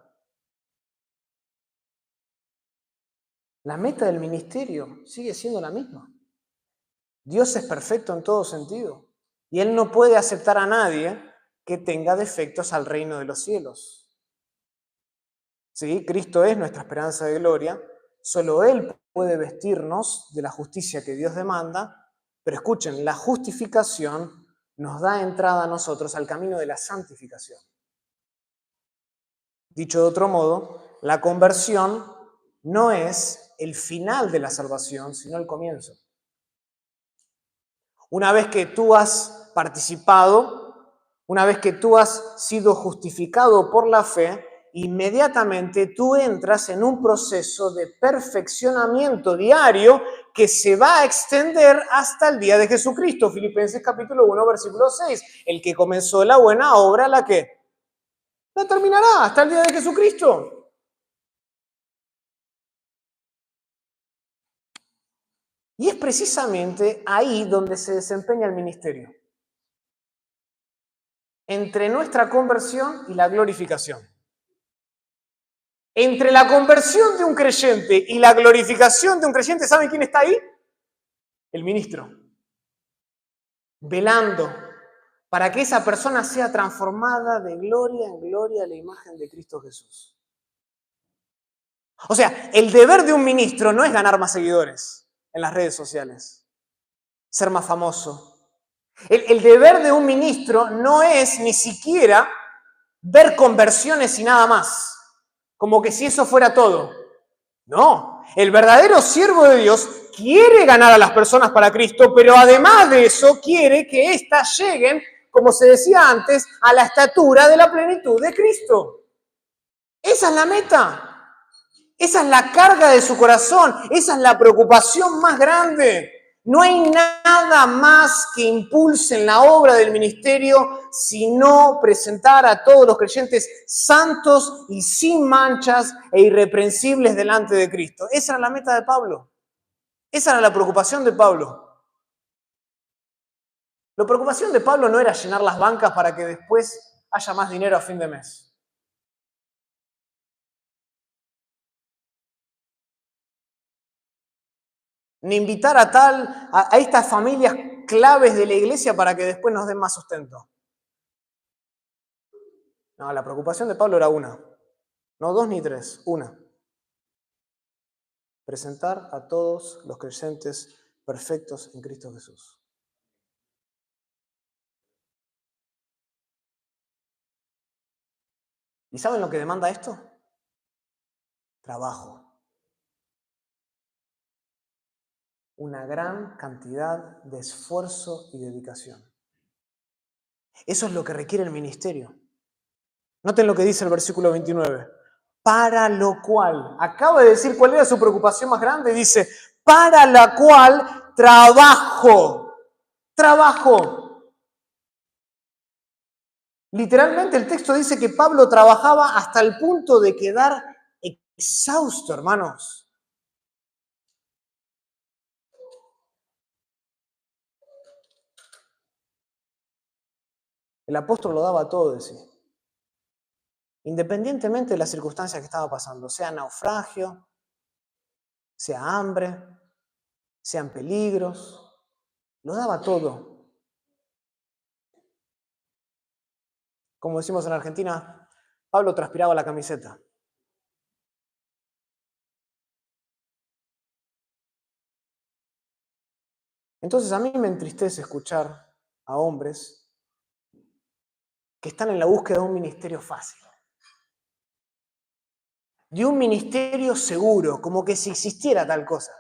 La meta del ministerio sigue siendo la misma. Dios es perfecto en todo sentido y Él no puede aceptar a nadie que tenga defectos al reino de los cielos. Sí, Cristo es nuestra esperanza de gloria, solo Él puede vestirnos de la justicia que Dios demanda, pero escuchen, la justificación nos da entrada a nosotros al camino de la santificación. Dicho de otro modo, la conversión no es el final de la salvación, sino el comienzo. Una vez que tú has participado, una vez que tú has sido justificado por la fe, inmediatamente tú entras en un proceso de perfeccionamiento diario que se va a extender hasta el día de Jesucristo. Filipenses capítulo 1, versículo 6. El que comenzó la buena obra, ¿la qué? La terminará hasta el día de Jesucristo. Y es precisamente ahí donde se desempeña el ministerio. Entre nuestra conversión y la glorificación. Entre la conversión de un creyente y la glorificación de un creyente, ¿saben quién está ahí? El ministro. Velando para que esa persona sea transformada de gloria en gloria a la imagen de Cristo Jesús. O sea, el deber de un ministro no es ganar más seguidores en las redes sociales, ser más famoso. El deber de un ministro no es ni siquiera ver conversiones y nada más, como que si eso fuera todo. No, el verdadero siervo de Dios quiere ganar a las personas para Cristo, pero además de eso quiere que éstas lleguen, como se decía antes, a la estatura de la plenitud de Cristo. Esa es la meta. Esa es la carga de su corazón. Esa es la preocupación más grande. No hay nada más que impulse en la obra del ministerio sino presentar a todos los creyentes santos y sin manchas e irreprensibles delante de Cristo. Esa era la meta de Pablo. Esa era la preocupación de Pablo. La preocupación de Pablo no era llenar las bancas para que después haya más dinero a fin de mes. Ni invitar a estas familias claves de la iglesia para que después nos den más sustento. No, la preocupación de Pablo era una. No dos ni tres, una. Presentar a todos los creyentes perfectos en Cristo Jesús. ¿Y saben lo que demanda esto? Trabajo. Una gran cantidad de esfuerzo y dedicación. Eso es lo que requiere el ministerio. Noten lo que dice el versículo 29. Para lo cual, acaba de decir cuál era su preocupación más grande, dice, para la cual trabajo. Literalmente el texto dice que Pablo trabajaba hasta el punto de quedar exhausto, hermanos. El apóstol lo daba todo de sí. Independientemente de las circunstancias que estaba pasando, sea naufragio, sea hambre, sean peligros, lo daba todo. Como decimos en Argentina, Pablo transpiraba la camiseta. Entonces a mí me entristece escuchar a hombres que están en la búsqueda de un ministerio fácil. de un ministerio seguro, como que si existiera tal cosa.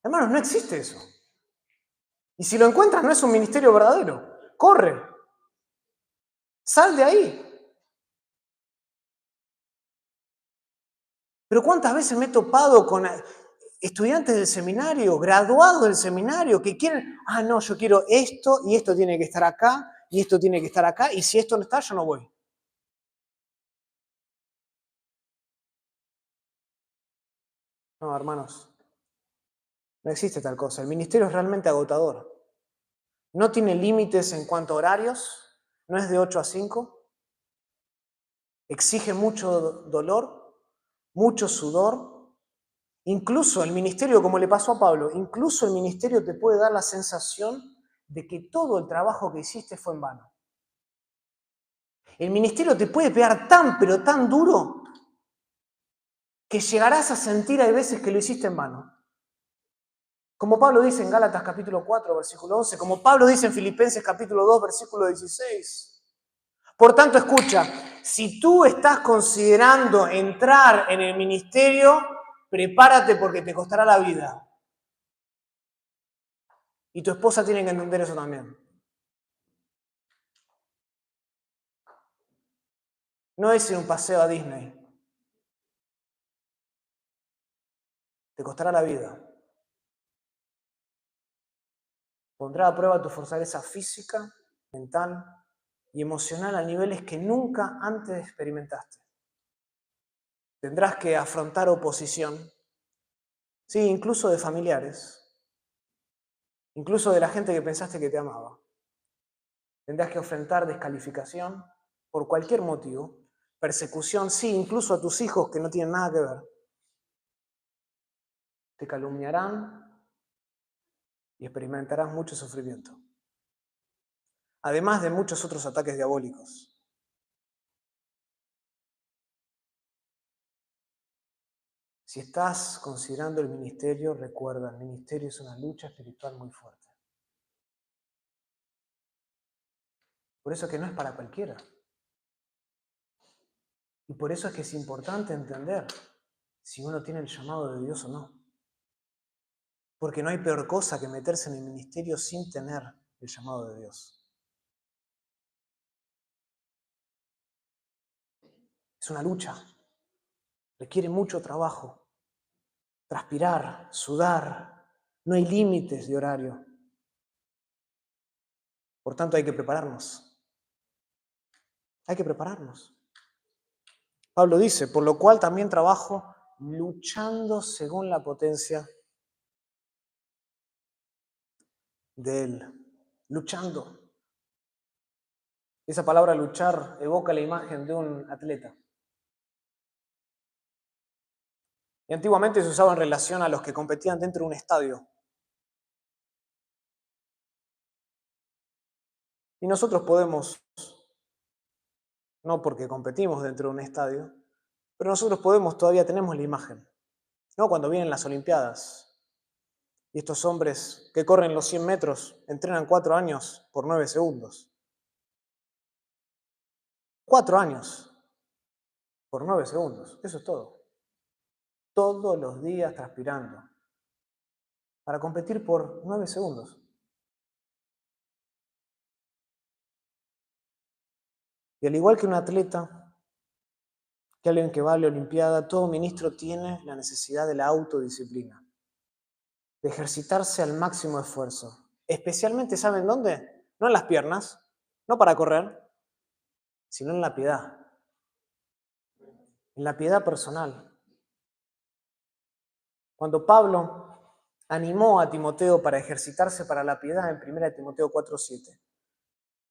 Hermanos, no existe eso. Y si lo encuentras, no es un ministerio verdadero. Corre. Sal de ahí. Pero ¿cuántas veces me he topado con estudiantes del seminario, graduados del seminario, que quieren, no, yo quiero esto y esto tiene que estar acá y esto tiene que estar acá y si esto no está, yo no voy? No, hermanos, no existe tal cosa. El ministerio es realmente agotador. No tiene límites en cuanto a horarios, no es de 8 a 5. Exige mucho dolor, mucho sudor. Incluso el ministerio, como le pasó a Pablo, incluso el ministerio te puede dar la sensación de que todo el trabajo que hiciste fue en vano. El ministerio te puede pegar tan, pero tan duro, que llegarás a sentir hay veces que lo hiciste en vano. Como Pablo dice en Gálatas capítulo 4, versículo 11, como Pablo dice en Filipenses capítulo 2, versículo 16. Por tanto, escucha, si tú estás considerando entrar en el ministerio, prepárate porque te costará la vida. Y tu esposa tiene que entender eso también. No es ir un paseo a Disney. Te costará la vida. Pondrá a prueba tu fortaleza física, mental y emocional a niveles que nunca antes experimentaste. Tendrás que afrontar oposición, sí, incluso de familiares, incluso de la gente que pensaste que te amaba. Tendrás que enfrentar descalificación por cualquier motivo, persecución, sí, incluso a tus hijos que no tienen nada que ver. Te calumniarán y experimentarás mucho sufrimiento, además de muchos otros ataques diabólicos. Si estás considerando el ministerio, recuerda, el ministerio es una lucha espiritual muy fuerte. Por eso es que no es para cualquiera. Y por eso es que es importante entender si uno tiene el llamado de Dios o no. Porque no hay peor cosa que meterse en el ministerio sin tener el llamado de Dios. Es una lucha. Requiere mucho trabajo. Transpirar, sudar. No hay límites de horario. Por tanto, hay que prepararnos. Hay que prepararnos. Pablo dice, por lo cual también trabajo luchando según la potencia de Él. Luchando. Esa palabra luchar evoca la imagen de un atleta. Y antiguamente se usaba en relación a los que competían dentro de un estadio. Y nosotros podemos, no porque competimos dentro de un estadio, pero nosotros todavía tenemos la imagen, ¿no? Cuando vienen las Olimpiadas y estos hombres que corren los 100 metros entrenan 4 años por 9 segundos. 4 años por 9 segundos, eso es todo. Todos los días transpirando para competir por 9 segundos. Y al igual que un atleta, que alguien que va a la Olimpiada, todo ministro tiene la necesidad de la autodisciplina, de ejercitarse al máximo esfuerzo. Especialmente, ¿saben dónde? No en las piernas, no para correr, sino en la piedad. En la piedad personal. Cuando Pablo animó a Timoteo para ejercitarse para la piedad en 1 Timoteo 4:7,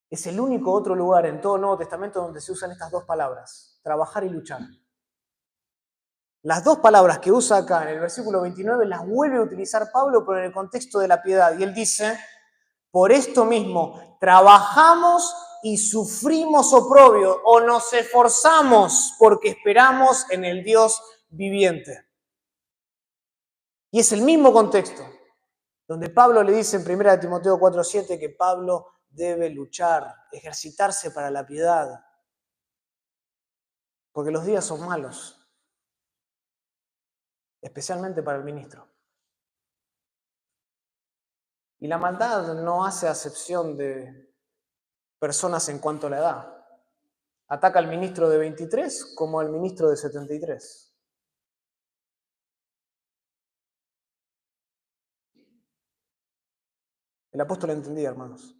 es el único otro lugar en todo el Nuevo Testamento donde se usan estas dos palabras, trabajar y luchar. Las dos palabras que usa acá en el versículo 29 las vuelve a utilizar Pablo, pero en el contexto de la piedad. Y él dice, por esto mismo, trabajamos y sufrimos oprobio o nos esforzamos porque esperamos en el Dios viviente. Y es el mismo contexto donde Pablo le dice en 1 Timoteo 4:7 que Pablo debe luchar, ejercitarse para la piedad. porque los días son malos, especialmente para el ministro. Y la maldad no hace acepción de personas en cuanto a la edad. Ataca al ministro de 23 como al ministro de 73. El apóstol entendía, hermanos.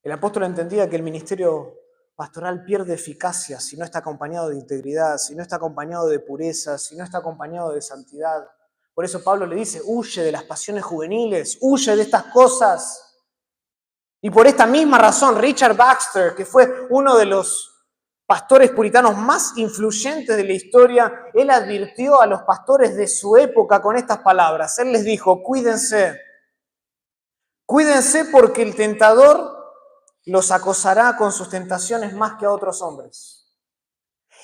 El apóstol entendía que el ministerio pastoral pierde eficacia si no está acompañado de integridad, si no está acompañado de pureza, si no está acompañado de santidad. Por eso Pablo le dice, huye de las pasiones juveniles, huye de estas cosas. Y por esta misma razón, Richard Baxter, que fue uno de los pastores puritanos más influyentes de la historia, él advirtió a los pastores de su época con estas palabras. Él les dijo, cuídense porque el tentador los acosará con sus tentaciones más que a otros hombres.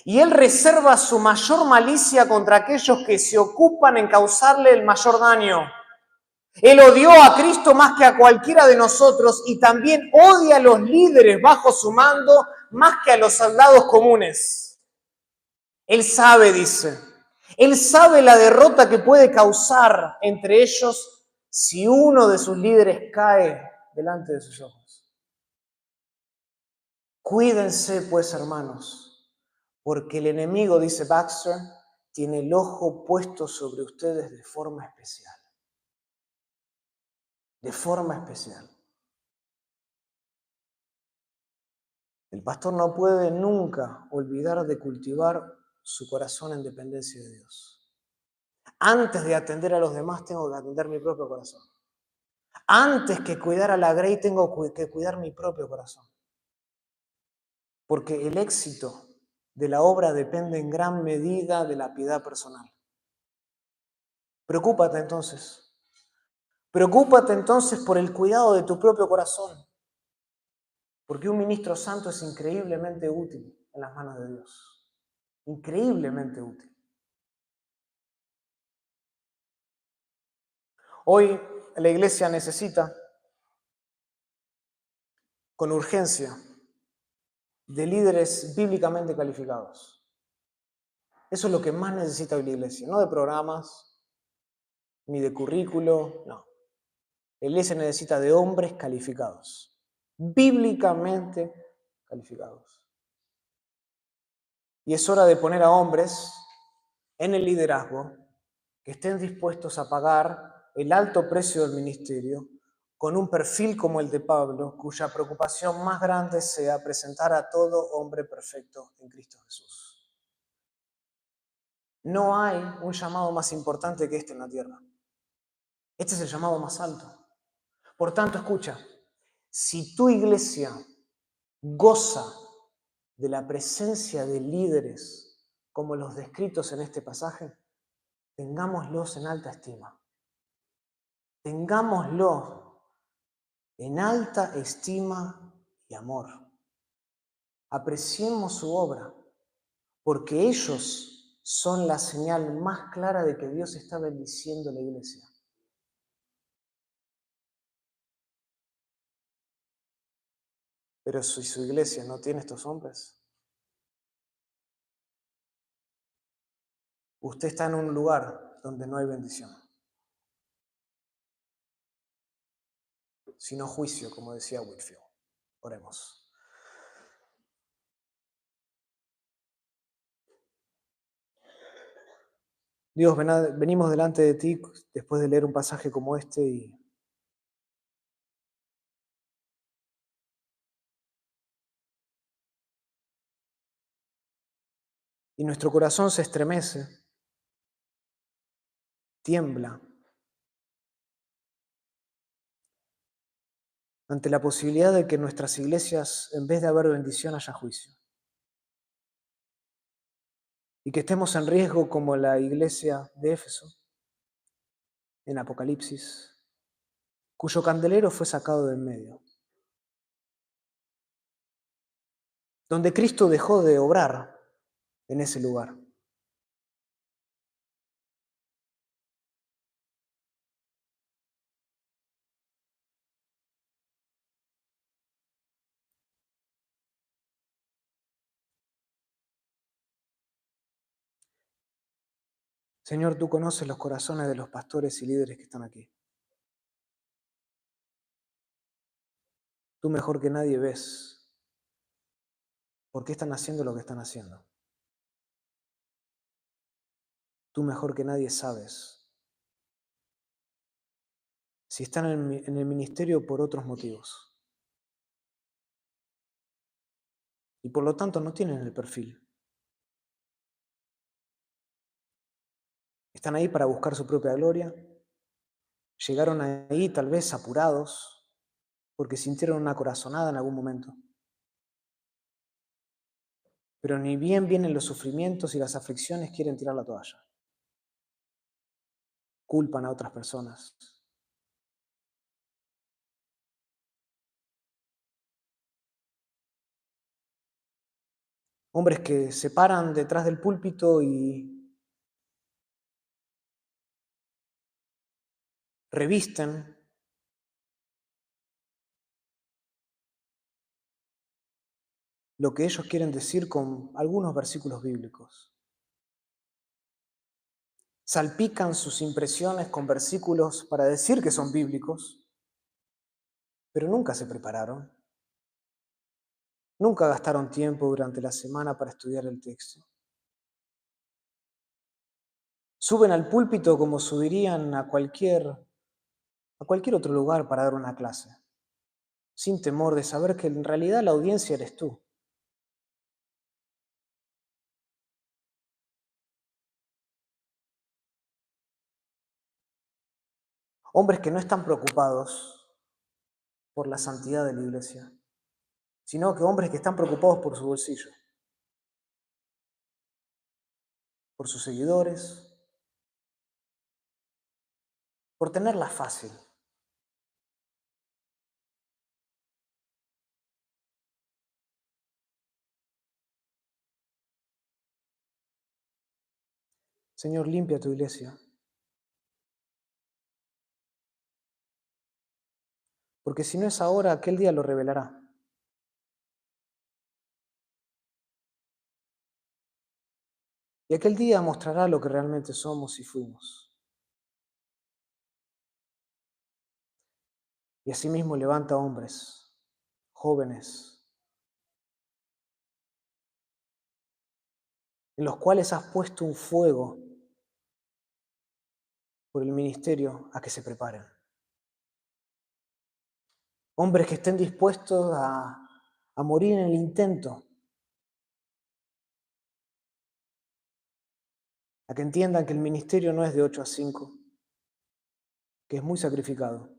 Y él reserva su mayor malicia contra aquellos que se ocupan en causarle el mayor daño. Él odió a Cristo más que a cualquiera de nosotros y también odia a los líderes bajo su mando más que a los soldados comunes. Él sabe, dice, él sabe la derrota que puede causar entre ellos si uno de sus líderes cae delante de sus ojos. Cuídense, pues, hermanos, porque el enemigo, dice Baxter, tiene el ojo puesto sobre ustedes de forma especial. De forma especial. El pastor no puede nunca olvidar de cultivar su corazón en dependencia de Dios. Antes de atender a los demás, tengo que atender mi propio corazón. Antes que cuidar a la Grey, tengo que cuidar mi propio corazón. Porque el éxito de la obra depende en gran medida de la piedad personal. Preocúpate entonces. Preocúpate entonces por el cuidado de tu propio corazón. Porque un ministro santo es increíblemente útil en las manos de Dios. Increíblemente útil. Hoy la iglesia necesita, con urgencia, de líderes bíblicamente calificados. Eso es lo que más necesita hoy la iglesia, no de programas, ni de currículo, no. La iglesia necesita de hombres calificados, bíblicamente calificados. Y es hora de poner a hombres en el liderazgo que estén dispuestos a pagar el alto precio del ministerio con un perfil como el de Pablo, cuya preocupación más grande sea presentar a todo hombre perfecto en Cristo Jesús. No hay un llamado más importante que este en la tierra. Este es el llamado más alto. Por tanto, escucha, si tu iglesia goza de la presencia de líderes como los descritos en este pasaje, tengámoslos en alta estima. Tengámoslos en alta estima y amor. Apreciemos su obra, porque ellos son la señal más clara de que Dios está bendiciendo la iglesia. Pero si su iglesia no tiene estos hombres, usted está en un lugar donde no hay bendición, sino juicio, como decía Whitfield. Oremos. Dios, venimos delante de ti después de leer un pasaje como este y nuestro corazón se estremece, tiembla ante la posibilidad de que en nuestras iglesias, en vez de haber bendición, haya juicio. Y que estemos en riesgo como la iglesia de Éfeso, en Apocalipsis, cuyo candelero fue sacado de en medio, donde Cristo dejó de obrar en ese lugar. Señor, tú conoces los corazones de los pastores y líderes que están aquí. Tú mejor que nadie ves por qué están haciendo lo que están haciendo. Tú mejor que nadie sabes si están en el ministerio por otros motivos. Y por lo tanto no tienen el perfil. Están ahí para buscar su propia gloria. Llegaron ahí tal vez apurados porque sintieron una corazonada en algún momento. Pero ni bien vienen los sufrimientos y las aflicciones quieren tirar la toalla. Culpan a otras personas. Hombres que se paran detrás del púlpito y revisten lo que ellos quieren decir con algunos versículos bíblicos. Salpican sus impresiones con versículos para decir que son bíblicos, pero nunca se prepararon. Nunca gastaron tiempo durante la semana para estudiar el texto. Suben al púlpito como subirían a cualquier otro lugar para dar una clase, sin temor de saber que en realidad la audiencia eres tú. Hombres que no están preocupados por la santidad de la iglesia, sino que hombres que están preocupados por su bolsillo, por sus seguidores, por tenerla fácil. Señor, limpia tu iglesia, porque si no es ahora, aquel día lo revelará. Y aquel día mostrará lo que realmente somos y fuimos. Y asimismo levanta hombres, jóvenes, en los cuales has puesto un fuego por el ministerio a que se preparen. Hombres que estén dispuestos a morir en el intento, a que entiendan que el ministerio no es de 8 a 5, que es muy sacrificado.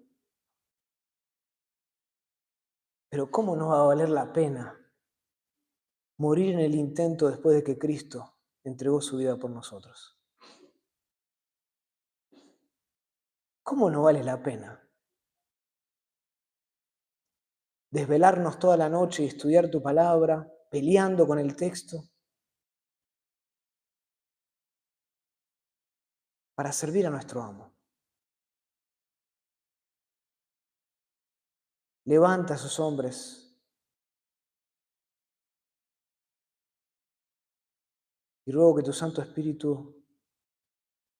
Pero ¿cómo no va a valer la pena morir en el intento después de que Cristo entregó su vida por nosotros? ¿Cómo no vale la pena desvelarnos toda la noche y estudiar tu palabra, peleando con el texto, para servir a nuestro amo? Levanta a esos hombres y ruego que tu Santo Espíritu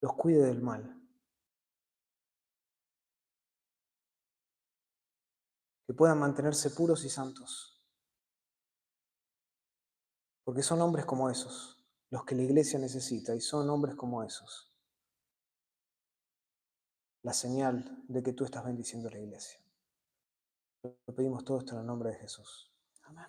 los cuide del mal, que puedan mantenerse puros y santos, porque son hombres como esos los que la iglesia necesita, y son hombres como esos la señal de que tú estás bendiciendo a la iglesia. Lo pedimos todo esto en el nombre de Jesús. Amén.